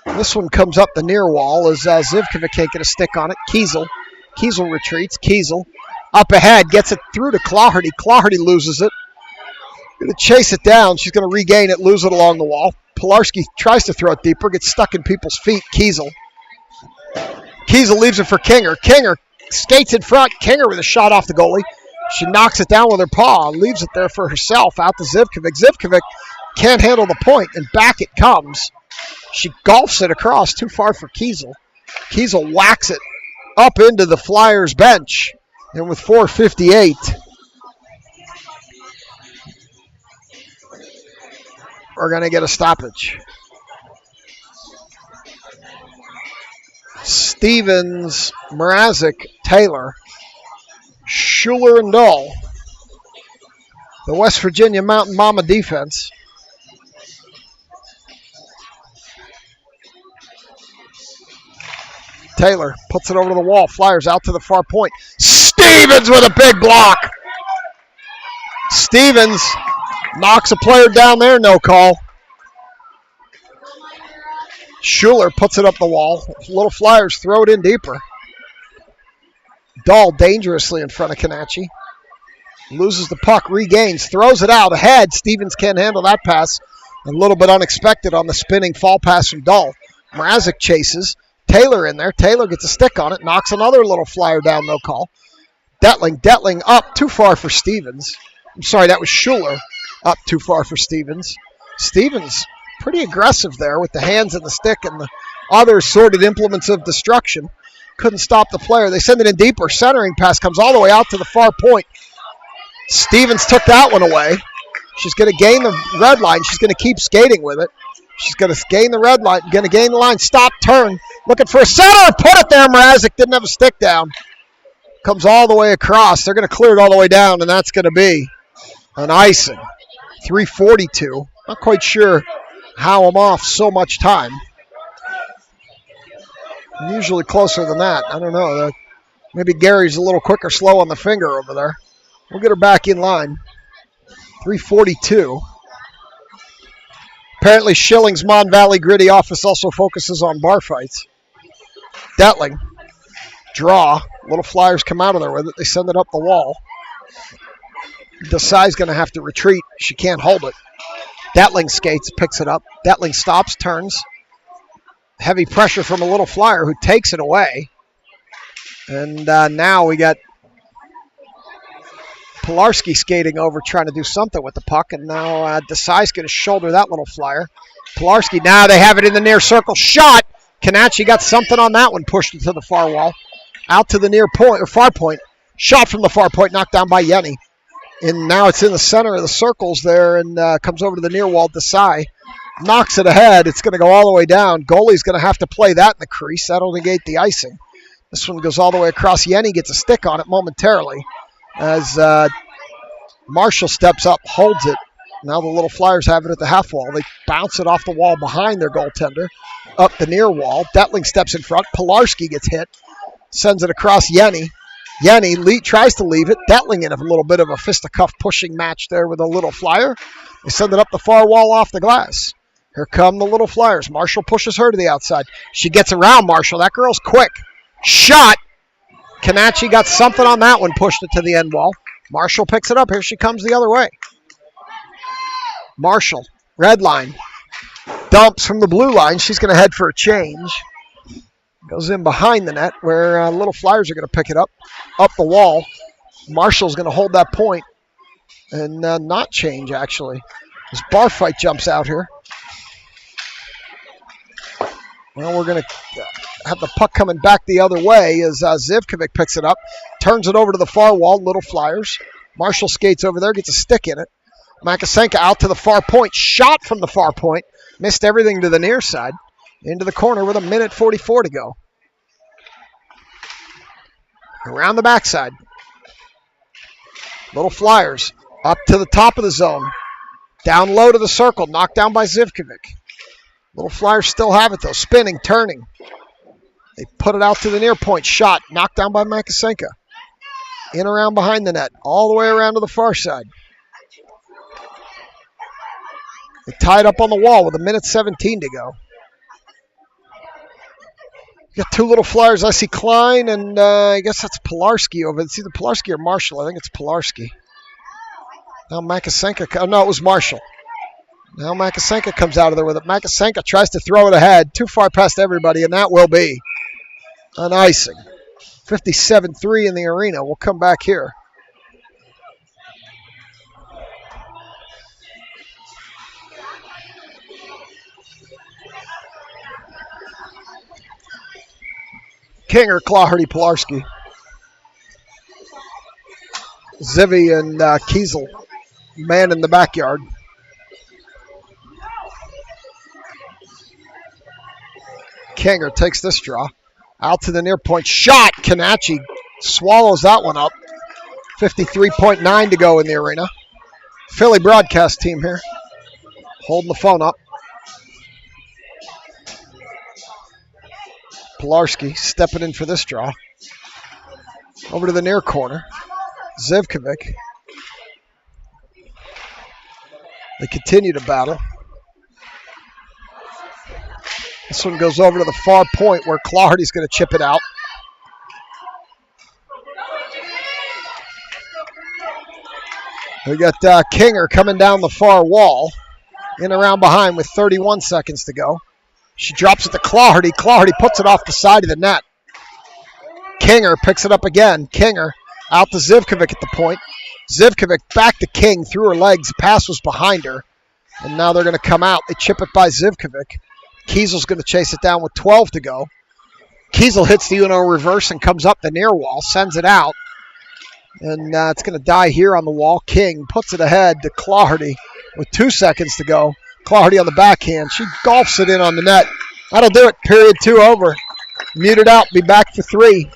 This one comes up the near wall as Zivkovic can't get a stick on it. Kiesel retreats. Kiesel up ahead, gets it through to Claherty. Claherty loses it. Going to chase it down. She's going to regain it, lose it along the wall. Pilarski tries to throw it deeper, gets stuck in people's feet. Kiesel leaves it for Kinger. Kinger skates in front. Kinger with a shot off the goalie. She knocks it down with her paw, leaves it there for herself, out to Zivkovic. Zivkovic can't handle the point, and back it comes. She golfs it across, too far for Kiesel. Kiesel whacks it up into the Flyers bench, and with 4:58, we're going to get a stoppage. Stevens, Mrazek, Taylor, Schuler, and Dull. The West Virginia Mountain Mama defense. Taylor puts it over to the wall. Flyers out to the far point. Stevens with a big block. Stevens knocks a player down there, no call. Schuler puts it up the wall. Little Flyers throw it in deeper. Dahl dangerously in front of Kanachi. Loses the puck, regains, throws it out ahead. Stevens can't handle that pass. A little bit unexpected on the spinning fall pass from Dahl. Mrazek chases. Taylor in there. Taylor gets a stick on it, knocks another Little Flyer down, no call. Detling up, too far for Stevens. I'm sorry, that was Schuler. Up too far for Stevens. Stevens pretty aggressive there with the hands and the stick and the other assorted implements of destruction. Couldn't stop the player. They send it in deeper. Centering pass comes all the way out to the far point. Stevens took that one away. She's going to gain the red line. She's going to keep skating with it. She's going to gain the red line, going to gain the line. Stop, turn, looking for a center. Put it there, Mrazek. Didn't have a stick down. Comes all the way across. They're going to clear it all the way down, and that's going to be an icing. 3:42. Not quite sure how I'm off so much time. I'm usually closer than that. I don't know. Maybe Gary's a little quick or slow on the finger over there. We'll get her back in line. 3:42. Apparently Schilling's Mon Valley Gritty office also focuses on bar fights. Detling. Draw. Little Flyers come out of there with it. They send it up the wall. Desai's going to have to retreat. She can't hold it. Detling skates, picks it up. Detling stops, turns. Heavy pressure from a Little Flyer who takes it away. And now we got Pilarski skating over, trying to do something with the puck. And now Desai's going to shoulder that Little Flyer. Pilarski, now they have it in the near circle. Shot! Kanachi got something on that one, pushed it to the far wall. Out to the near point, or far point. Shot from the far point, knocked down by Yenny. And now it's in the center of the circles there and comes over to the near wall. Desai knocks it ahead. It's going to go all the way down. Goalie's going to have to play that in the crease. That'll negate the icing. This one goes all the way across. Yenny gets a stick on it momentarily as Marshall steps up, holds it. Now the Little Flyers have it at the half wall. They bounce it off the wall behind their goaltender, up the near wall. Detling steps in front. Pilarski gets hit, sends it across Yenny. Yenny tries to leave it. Detling in a little bit of a fisticuff pushing match there with a Little Flyer. They send it up the far wall off the glass. Here come the Little Flyers. Marshall pushes her to the outside. She gets around Marshall. That girl's quick. Shot. Kanachi got something on that one, pushed it to the end wall. Marshall picks it up. Here she comes the other way. Marshall, red line. Dumps from the blue line. She's going to head for a change. Goes in behind the net where Little Flyers are going to pick it up the wall. Marshall's going to hold that point and not change, actually. This bar fight jumps out here. Well, we're going to have the puck coming back the other way as Zivkovic picks it up, turns it over to the far wall, Little Flyers. Marshall skates over there, gets a stick in it. Makasenka out to the far point, shot from the far point, missed everything to the near side. Into the corner with 1:44 to go. Around the backside. Little Flyers up to the top of the zone. Down low to the circle. Knocked down by Zivkovic. Little Flyers still have it though. Spinning, turning. They put it out to the near point. Shot. Knocked down by Makasenka. In around behind the net. All the way around to the far side. They tied up on the wall with 1:17 to go. Got two Little Flyers. I see Klein, and I guess that's Pilarski over. It's either Pilarski or Marshall. I think it's Pilarski. Now Makasenka. Oh, no, it was Marshall. Now Makasenka comes out of there with it. Makasenka tries to throw it ahead. Too far past everybody, and that will be an icing. 57-3 in the arena. We'll come back here. Kinger, Claherty, Pilarski. Zivy and Kiesel, man in the backyard. Kinger takes this draw. Out to the near point. Shot. Kanachi swallows that one up. 53.9 to go in the arena. Philly broadcast team here. Holding the phone up. Pilarski stepping in for this draw. Over to the near corner. Zivkovic. They continue to battle. This one goes over to the far point where Claherty's going to chip it out. We got Kinger coming down the far wall. In around behind with 31 seconds to go. She drops it to Claherty. Claherty puts it off the side of the net. Kinger picks it up again. Kinger out to Zivkovic at the point. Zivkovic back to King through her legs. Pass was behind her. And now they're going to come out. They chip it by Zivkovic. Kiesel's going to chase it down with 12 to go. Kiesel hits the Uno reverse and comes up the near wall. Sends it out. And it's going to die here on the wall. King puts it ahead to Claherty with 2 seconds to go. Claherty on the backhand. She golfs it in on the net. That'll do it. Period 2 over. Muted out. Be back for 3.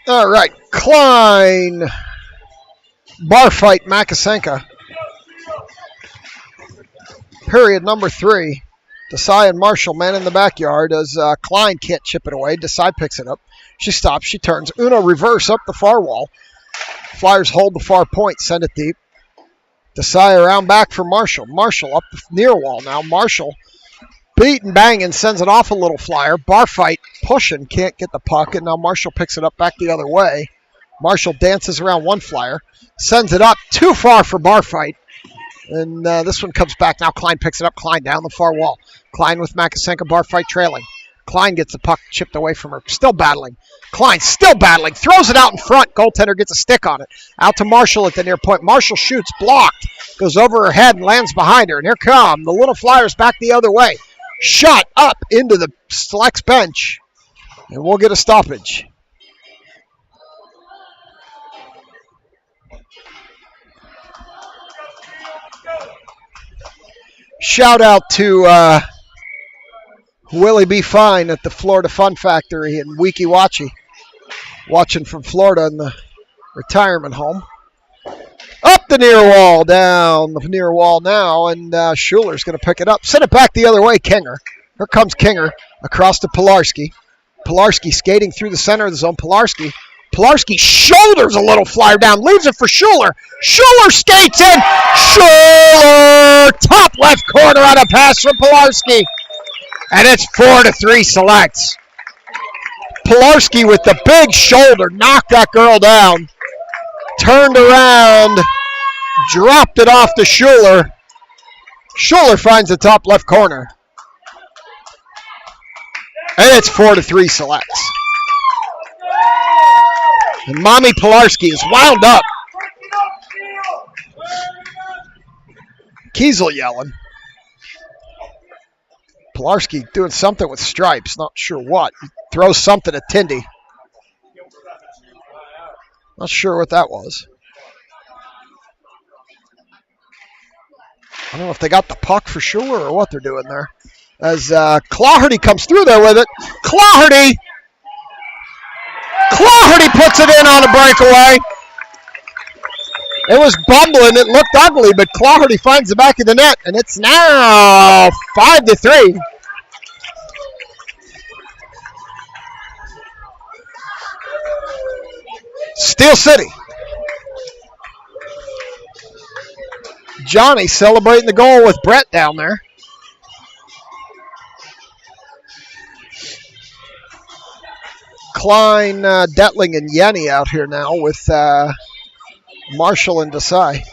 All right. Klein. Bar fight, Makasenka. Period number 3. Desai and Marshall, man in the backyard, as Klein can't chip it away. Desai picks it up. She stops. She turns. Uno reverse up the far wall. Flyers hold the far point. Send it deep. Desai around back for Marshall. Marshall up the near wall now. Marshall beating, banging, sends it off a little flyer. Bar fight pushing. Can't get the puck. And now Marshall picks it up back the other way. Marshall dances around one flyer. Sends it up too far for bar fight. And this one comes back. Now Klein picks it up. Klein down the far wall. Klein with Makasenka. Bar fight trailing. Klein gets the puck chipped away from her. Still battling. Klein still battling. Throws it out in front. Goaltender gets a stick on it. Out to Marshall at the near point. Marshall shoots. Blocked. Goes over her head and lands behind her. And here come the little Flyers back the other way. Shot up into the Flex bench. And we'll get a stoppage. Shout out to Willie B. Fine at the Florida Fun Factory in Weeki Wachee. Watching from Florida in the retirement home. Up the near wall, down the near wall now, and Schuler's going to pick it up. Send it back the other way, Kinger. Here comes Kinger across to Pilarski. Pilarski skating through the center of the zone. Pilarski shoulders a little flyer down, leaves it for Schuler. Schuler skates in. Schuler, top left corner on a pass from Pilarski. And it's 4-3 selects. Pilarski with the big shoulder knocked that girl down. Turned around, dropped it off to Schuler. Schuler finds the top left corner. And it's 4-3 selects. And Mommy Pilarski is wound up. Kiesel yelling. Pilarski doing something with stripes, not sure what. He throws something at Tindy. Not sure what that was. I don't know if they got the puck for Schuler or what they're doing there. As Claherty comes through there with it. Claherty puts it in on a breakaway. It was bumbling. It looked ugly, but Claherty finds the back of the net, and it's now 5-3. Steel City. Johnny celebrating the goal with Brett down there. Klein, Detling, and Yenny out here now with Marshall and Desai.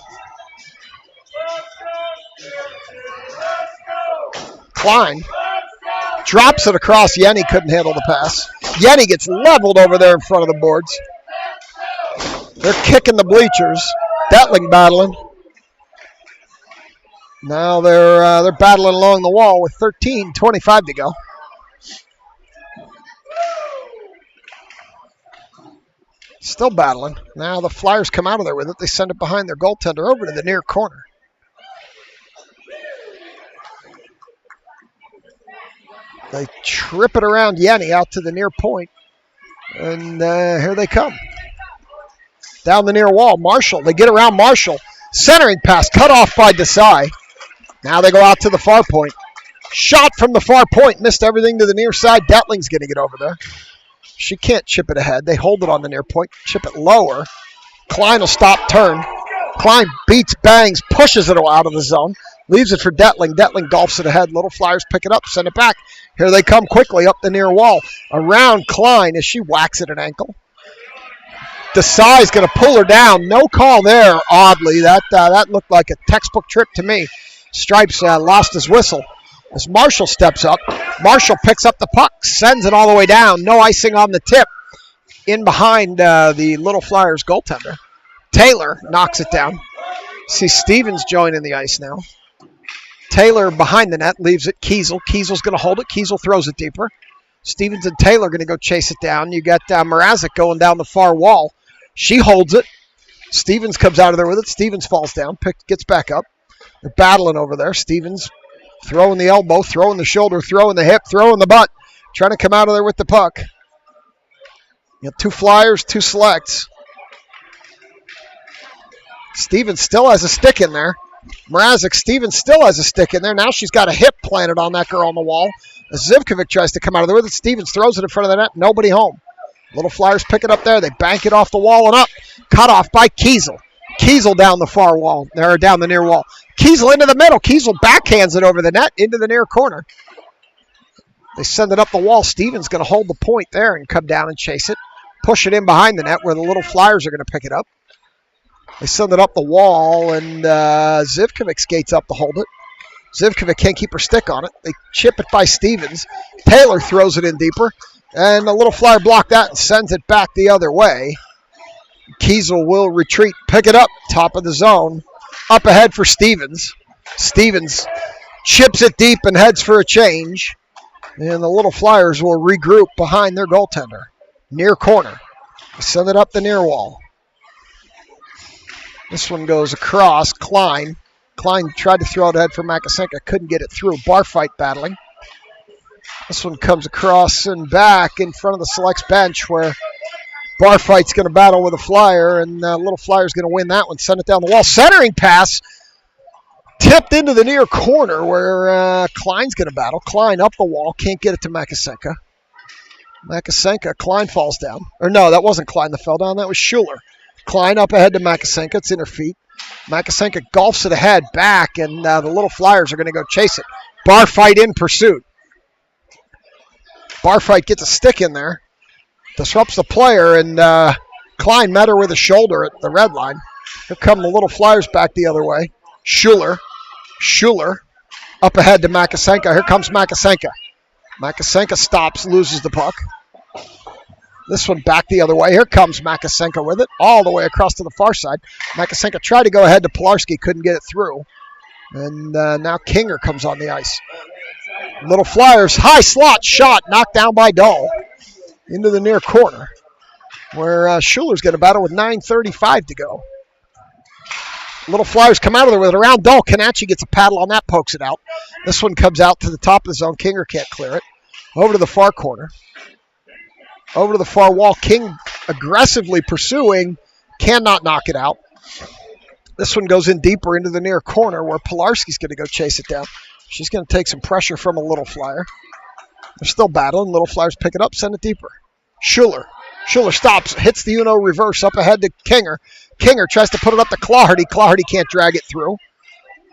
Klein Drops it across. Yenny couldn't handle the pass. Yenny gets leveled over there in front of the boards. They're kicking the bleachers. Detling battling. Now they're battling along the wall with 13:25 to go. Still battling. Now the Flyers come out of there with it. They send it behind their goaltender over to the near corner. They trip it around Yenny out to the near point. And here they come. Down the near wall. Marshall. They get around Marshall. Centering pass cut off by Desai. Now they go out to the far point. Shot from the far point. Missed everything to the near side. Detling's going to get over there. She can't chip it ahead. They hold it on the near point. Chip it lower. Klein will stop turn. Klein beats, bangs, pushes it out of the zone. Leaves it for Detling. Detling golfs it ahead. Little Flyers pick it up, send it back. Here they come quickly up the near wall. Around Klein as she whacks at an ankle. Desai's going to pull her down. No call there, oddly. That looked like a textbook trip to me. Stripes lost his whistle. As Marshall steps up, Marshall picks up the puck, sends it all the way down. No icing on the tip. In behind the Little Flyers goaltender. Taylor knocks it down. See Stevens joining the ice now. Taylor behind the net leaves it. Kiesel. Kiesel's going to hold it. Kiesel throws it deeper. Stevens and Taylor going to go chase it down. You got Mrazek going down the far wall. She holds it. Stevens comes out of there with it. Stevens falls down, gets back up. They're battling over there. Stevens throwing the elbow, throwing the shoulder, throwing the hip, throwing the butt, trying to come out of there with the puck. You got 2 Flyers, 2 selects. Stevens still has a stick in there. Mrazek, Stevens still has a stick in there. Now she's got a hip planted on that girl on the wall. As Zivkovic tries to come out of there with it, Stevens throws it in front of the net. Nobody home. Little Flyers pick it up there. They bank it off the wall and up. Cut off by Kiesel. Kiesel down the far wall, or down the near wall. Kiesel into the middle. Kiesel backhands it over the net into the near corner. They send it up the wall. Stevens going to hold the point there and come down and chase it. Push it in behind the net where the Little Flyers are going to pick it up. They send it up the wall, and Zivkovic skates up to hold it. Zivkovic can't keep her stick on it. They chip it by Stevens. Taylor throws it in deeper, and the Little Flyer blocked that and sends it back the other way. Kiesel will retreat, pick it up, top of the zone. Up ahead for Stevens. Stevens chips it deep and heads for a change. And the Little Flyers will regroup behind their goaltender. Near corner. Send it up the near wall. This one goes across. Klein. Klein tried to throw it ahead for Makasenka. Couldn't get it through. Bar fight battling. This one comes across and back in front of the selects bench where Bar fight's going to battle with a Flyer, and Little Flyer's going to win that one. Send it down the wall. Centering pass. Tipped into the near corner where Klein's going to battle. Klein up the wall. Can't get it to Makasenka. Klein falls down. Or no, that wasn't Klein that fell down. That was Schuler. Klein up ahead to Makasenka. It's in her feet. Makasenka golfs it ahead, back, and the Little Flyers are going to go chase it. Bar fight in pursuit. Bar fight gets a stick in there. Disrupts the player, and Klein met her with a shoulder at the red line. Here come the Little Flyers back the other way. Schuler up ahead to Makasenka. Here comes Makasenka. Makasenka stops, loses the puck. This one back the other way. Here comes Makasenka with it, all the way across to the far side. Makasenka tried to go ahead to Pilarski, couldn't get it through. And now Kinger comes on the ice. Little Flyers, high slot shot, knocked down by Dahl. Into the near corner, where Schuler's going to battle with 9:35 to go. Little Flyers come out of there with it around Dahl. Kanachi gets a paddle on that, pokes it out. This one comes out to the top of the zone. Kinger can't clear it. Over to the far corner. Over to the far wall. King aggressively pursuing, cannot knock it out. This one goes in deeper into the near corner where Pilarski's going to go chase it down. She's going to take some pressure from a Little Flyer. They're still battling. Little Flyers pick it up, send it deeper. Schuler stops, hits the Uno reverse up ahead to Kinger. Kinger tries to put it up to Clawhardy. Clawhardy can't drag it through.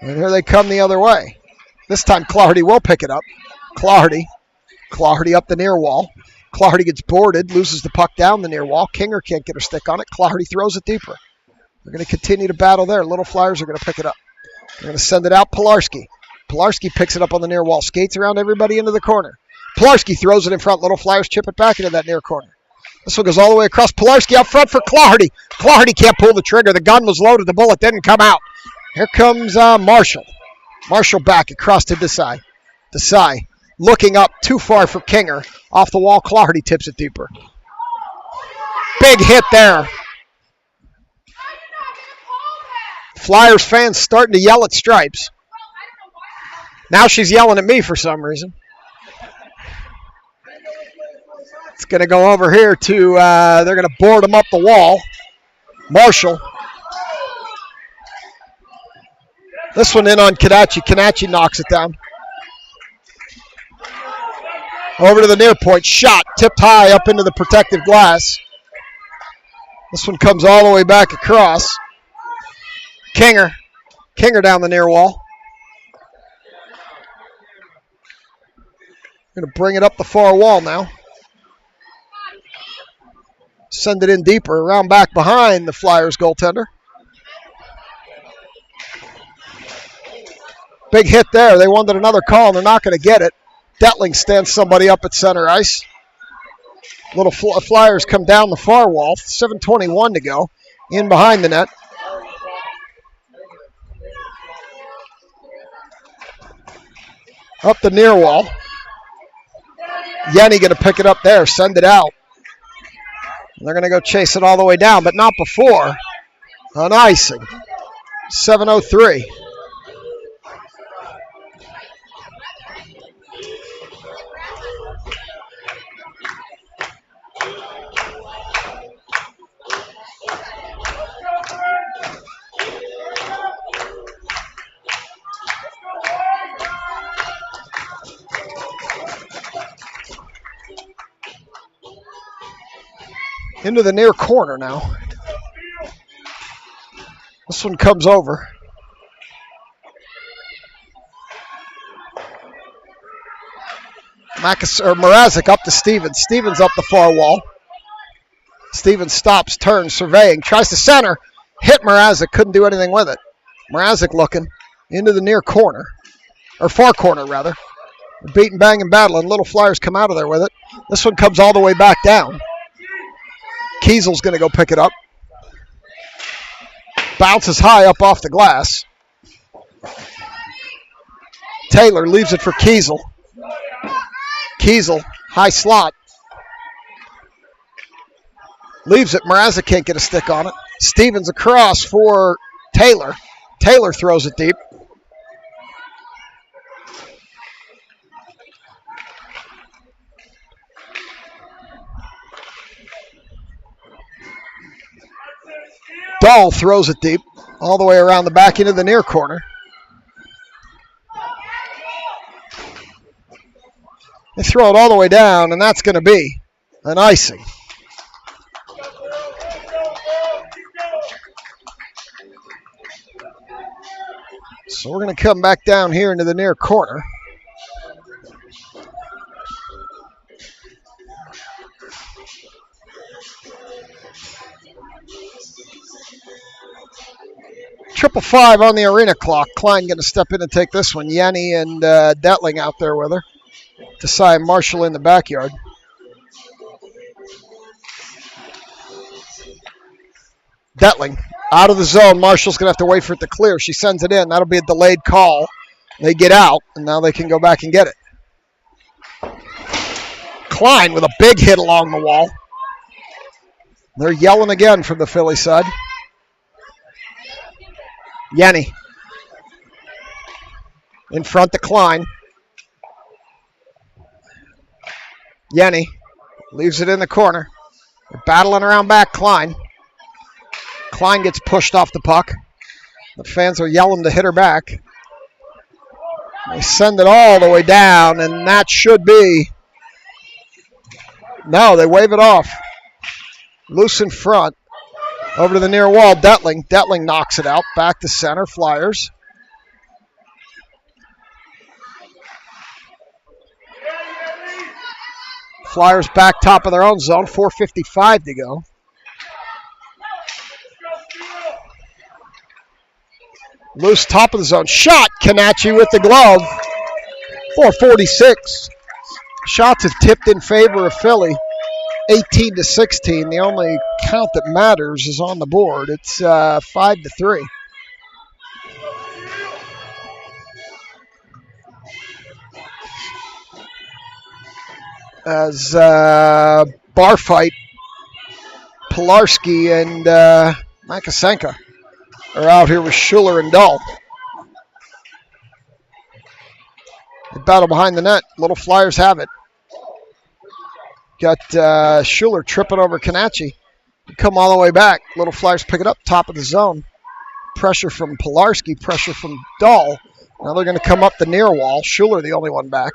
And here they come the other way. This time Clawhardy will pick it up. Clawhardy up the near wall. Clawhardy gets boarded, loses the puck down the near wall. Kinger can't get her stick on it. Clawhardy throws it deeper. They're going to continue to battle there. Little Flyers are going to pick it up. They're going to send it out. Pilarski picks it up on the near wall, skates around everybody into the corner. Pilarski throws it in front. Little Flyers chip it back into that near corner. This one goes all the way across. Pilarski up front for Clardy. Clardy can't pull the trigger. The gun was loaded. The bullet didn't come out. Here comes Marshall. Marshall back across to Desai. Desai looking up too far for Kinger. Off the wall. Clardy tips it deeper. Big hit there. Flyers fans starting to yell at Stripes. Now she's yelling at me for some reason. It's going to go over here to, they're going to board him up the wall. Marshall. This one in on Kanachi. Kanachi knocks it down. Over to the near point. Shot tipped high up into the protective glass. This one comes all the way back across. Kinger. Kinger down the near wall. Going to bring it up the far wall now. Send it in deeper, around back behind the Flyers goaltender. Big hit there. They wanted another call, and they're not going to get it. Detling stands somebody up at center ice. Little Flyers come down the far wall. 7:21 to go. In behind the net. Up the near wall. Yenny going to pick it up there, send it out. They're going to go chase it all the way down, but not before an icing. 7:03. Into the near corner now. This one comes over. Mrazek up to Stevens. Stevens up the far wall. Stevens stops, turns, surveying, tries to center. Hit Mrazek, couldn't do anything with it. Mrazek looking into the near corner. Or far corner, rather. Beating, banging, battling. Little Flyers come out of there with it. This one comes all the way back down. Kiesel's going to go pick it up. Bounces high up off the glass. Taylor leaves it for Kiesel. Kiesel, high slot. Leaves it. Mrazek can't get a stick on it. Stevens across for Taylor. Taylor throws it deep. Dahl throws it deep, all the way around the back into the near corner. They throw it all the way down, and that's going to be an icing. So we're going to come back down here into the near corner. Triple five on the arena clock. Klein going to step in and take this one. Yanni and Detling out there with her. Desai Marshall in the backyard. Detling out of the zone. Marshall's going to have to wait for it to clear. She sends it in. That'll be a delayed call. They get out, and now they can go back and get it. Klein with a big hit along the wall. They're yelling again from the Philly side. Yanni in front to Klein. Yanni leaves it in the corner. They're battling around back. Klein gets pushed off the puck. The fans are yelling to hit her back. They send it all the way down, and that should be... No, they wave it off. Loose in front. Over to the near wall, Detling. Detling knocks it out. Back to center, Flyers. Flyers back top of their own zone. 4:55 to go. Loose top of the zone. Shot. Kanachi with the glove. 4:46. Shots have tipped in favor of Philly, 18-16. The only count that matters is on the board. It's 5-3. As bar fight, Pilarski and Makasenka are out here with Schuler and Dahl. They battle behind the net. Little Flyers have it. Got Schuler tripping over Kanachi. Come all the way back. Little Flyers pick it up, top of the zone. Pressure from Pilarski, pressure from Dahl. Now they're going to come up the near wall. Schuler the only one back.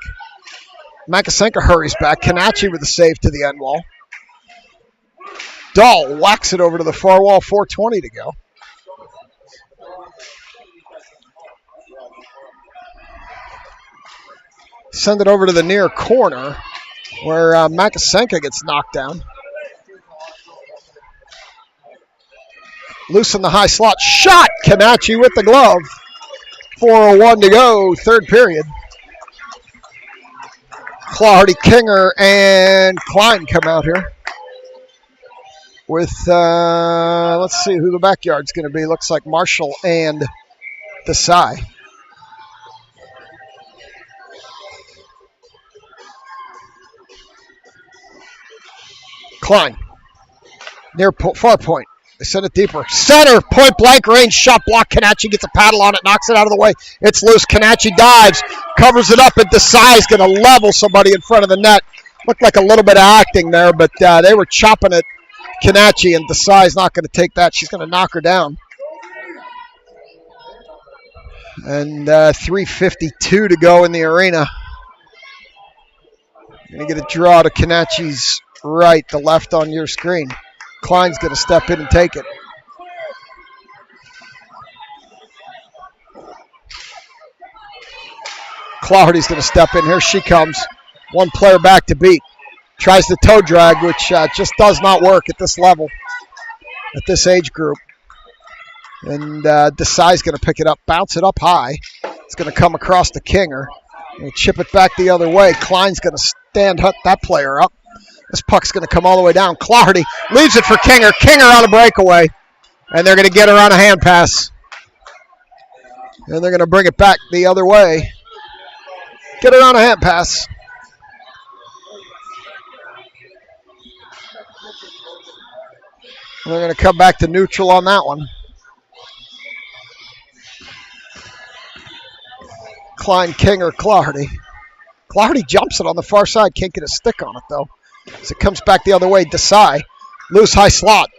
Makasenka hurries back. Kanachi with the save to the end wall. Dahl whacks it over to the far wall. 4:20 to go. Send it over to the near corner where Makasenka gets knocked down. Loose in the high slot. Shot! Kanachi with the glove. 4:01 to go, third period. Clardy, Kinger, and Klein come out here with, let's see who the backyard's going to be. Looks like Marshall and Desai. Klein, near far point. They send it deeper. Center, point blank range, shot block. Kanachi gets a paddle on it, knocks it out of the way. It's loose. Kanachi dives, covers it up, and Desai is going to level somebody in front of the net. Looked like a little bit of acting there, but they were chopping at Kanachi, and Desai's not going to take that. She's going to knock her down. And 3:52 to go in the arena. Going to get a draw to Kanachi's right, the left on your screen. Klein's going to step in and take it. Clardy's going to step in. Here she comes. One player back to beat. Tries the toe drag, which just does not work at this level, at this age group. And Desai's going to pick it up, bounce it up high. It's going to come across to Kinger. And chip it back the other way. Klein's going to stand that player up. This puck's going to come all the way down. Clardy leaves it for Kinger. Kinger on a breakaway. And they're going to get her on a hand pass. And they're going to bring it back the other way. Get her on a hand pass. And they're going to come back to neutral on that one. Klein, Kinger, Clardy. Clardy jumps it on the far side. Can't get a stick on it, though. As it comes back the other way, Desai. Loose high slot.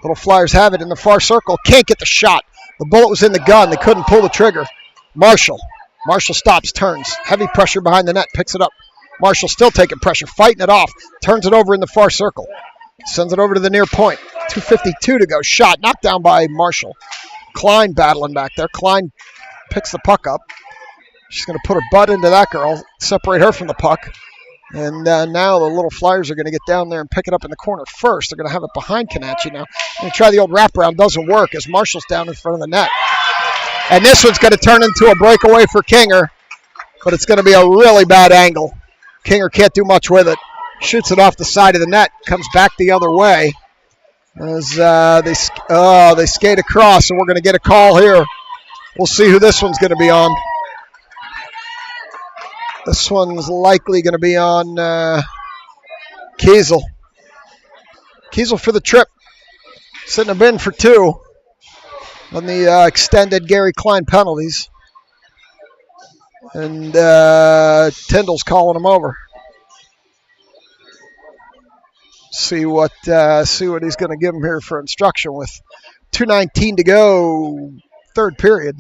Little Flyers have it in the far circle. Can't get the shot. The bullet was in the gun. They couldn't pull the trigger. Marshall. Marshall stops, turns. Heavy pressure behind the net. Picks it up. Marshall still taking pressure. Fighting it off. Turns it over in the far circle. Sends it over to the near point. 2:52 to go. Shot. Knocked down by Marshall. Klein battling back there. Klein picks the puck up. She's going to put her butt into that girl. Separate her from the puck. And now the little Flyers are going to get down there and pick it up in the corner first. They're going to have it behind Kanachi now. Going to try the old wraparound. Doesn't work as Marshall's down in front of the net. And this one's going to turn into a breakaway for Kinger. But it's going to be a really bad angle. Kinger can't do much with it. Shoots it off the side of the net. Comes back the other way. As they skate across. And we're going to get a call here. We'll see who this one's going to be on. This one's likely going to be on Kiesel. Kiesel for the trip. Sitting a bin for 2 on the extended Gary Klein penalties. And Tyndall's calling him over. See what he's going to give him here for instruction with 2:19 to go, third period.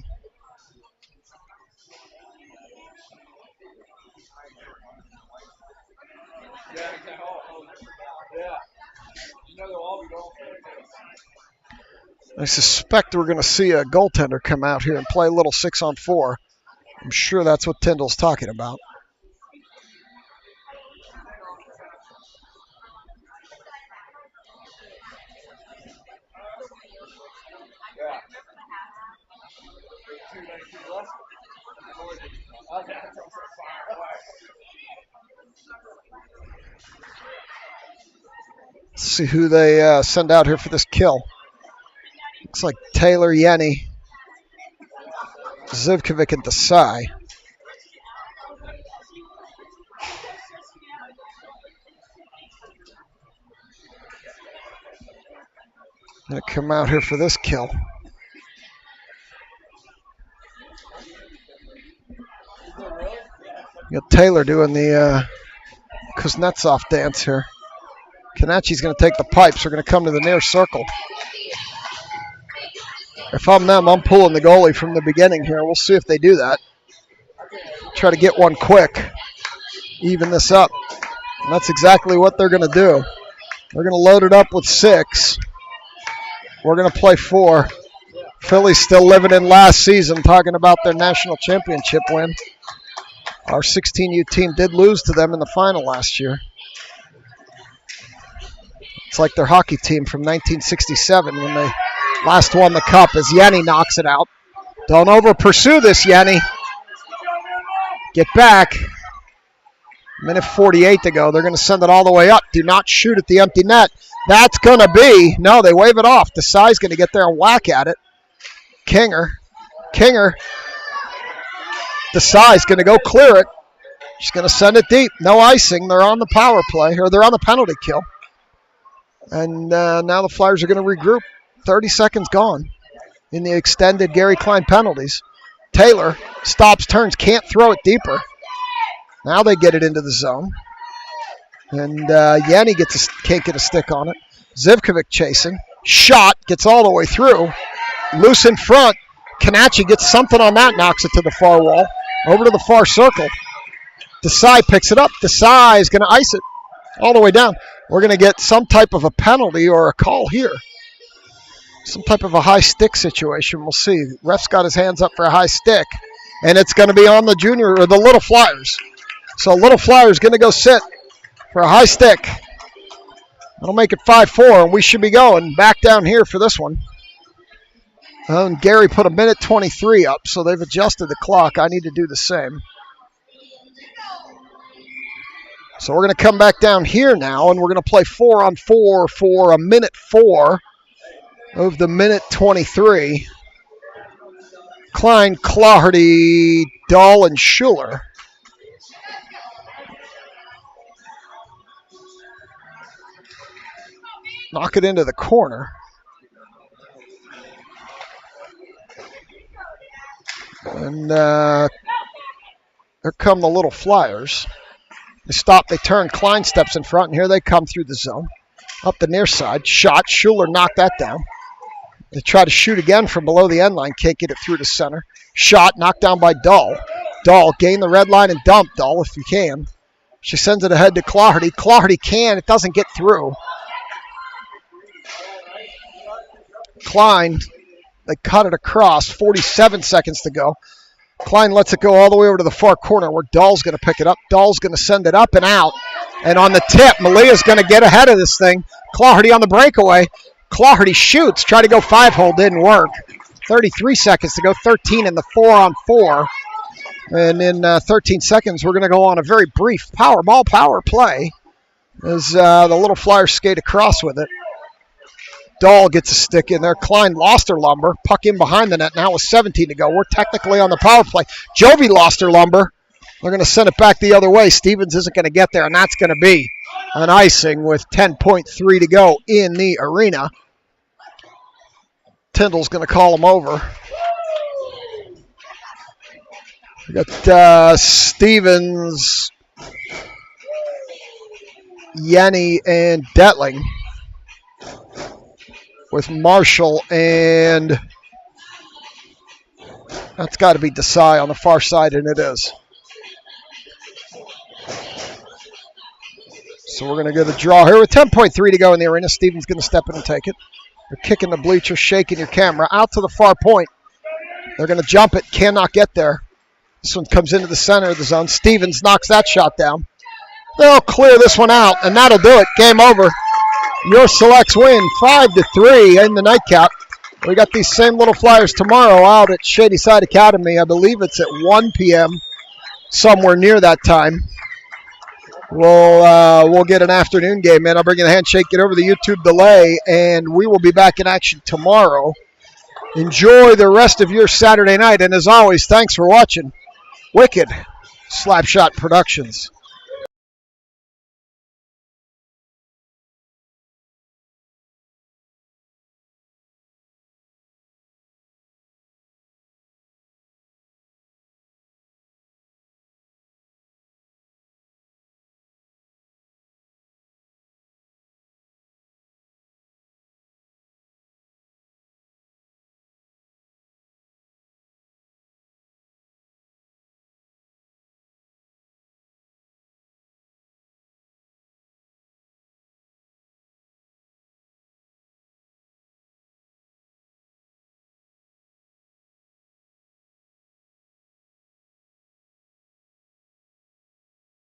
I suspect we're going to see a goaltender come out here and play a little 6-on-4. I'm sure that's what Tyndall's talking about. Let's see who they send out here for this kill. Looks like Taylor, Yenny, Zivkovic, and Desai. Gonna come out here for this kill. You got Taylor doing the Kuznetsov dance here. Kanachi's going to take the pipes. We're going to come to the near circle. If I'm them, I'm pulling the goalie from the beginning here. We'll see if they do that. Try to get one quick. Even this up. And that's exactly what they're going to do. They're going to load it up with 6. We're going to play 4. Philly's still living in last season, talking about their national championship win. Our 16U team did lose to them in the final last year. It's like their hockey team from 1967 when they last won the cup as Yenny knocks it out. Don't over-pursue this, Yenny. Get back. Minute 48 to go. They're going to send it all the way up. Do not shoot at the empty net. That's going to be, no, they wave it off. Desai's going to get there and whack at it. Kinger. Desai's going to go clear it. She's going to send it deep. No icing. They're on the power play, or they're on the penalty kill. And now the Flyers are going to regroup. 30 seconds gone in the extended Gary Klein penalties. Taylor stops, turns, can't throw it deeper. Now they get it into the zone. And Yenny can't get a stick on it. Zivkovic chasing. Shot, gets all the way through. Loose in front. Kanachi gets something on that, knocks it to the far wall. Over to the far circle. Desai picks it up. Desai is going to ice it all the way down. We're going to get some type of a penalty or a call here. Some type of a high stick situation. We'll see. Ref's got his hands up for a high stick. And it's going to be on the junior or the Little Flyers. So Little Flyers going to go sit for a high stick. That'll make it 5-4, and we should be going back down here for this one. And Gary put a minute 23 up, so they've adjusted the clock. I need to do the same. So we're going to come back down here now, and we're going to play 4-on-4 for a minute 4 of the minute 23. Klein, Claherty, Dahl, and Schuler. Knock it into the corner. And here come the Little Flyers. They stop, they turn. Klein steps in front, and here they come through the zone. Up the near side. Shot. Schuler knocked that down. They try to shoot again from below the end line. Can't get it through to center. Shot. Knocked down by Dahl. Dahl, gain the red line and dump, Dahl, if you can. She sends it ahead to Claherty. Claherty can. It doesn't get through. Klein, they cut it across. 47 seconds to go. Klein lets it go all the way over to the far corner where Dahl's going to pick it up. Dahl's going to send it up and out. And on the tip, Malia's going to get ahead of this thing. Claherty on the breakaway. Claherty shoots. Try to go 5-hole. Didn't work. 33 seconds to go. 13 in the 4-on-4. And in 13 seconds, we're going to go on a very brief power play as the Little Flyers skate across with it. Dahl gets a stick in there. Klein lost her lumber. Puck in behind the net now with 17 to go. We're technically on the power play. Jovi lost her lumber. They're going to send it back the other way. Stevens isn't going to get there, and that's going to be an icing with 10.3 to go in the arena. Tyndall's going to call him over. We got Stevens, Yenny, and Detling. With Marshall, and that's got to be Desai on the far side, and it is. So we're going to get a draw here with 10.3 to go in the arena. Stevens going to step in and take it. They're kicking the bleacher, shaking your camera. Out to the far point. They're going to jump it, cannot get there. This one comes into the center of the zone. Stevens knocks that shot down. They'll clear this one out, and that'll do it. Game over. Your Selects win 5-3 in the nightcap. We got these same Little Flyers tomorrow out at Shady Side Academy. I believe it's at 1 p.m., somewhere near that time. we'll get an afternoon game in. I'll bring you the handshake, get over the YouTube delay, and we will be back in action tomorrow. Enjoy the rest of your Saturday night, and as always, thanks for watching Wicked Slapshot Productions.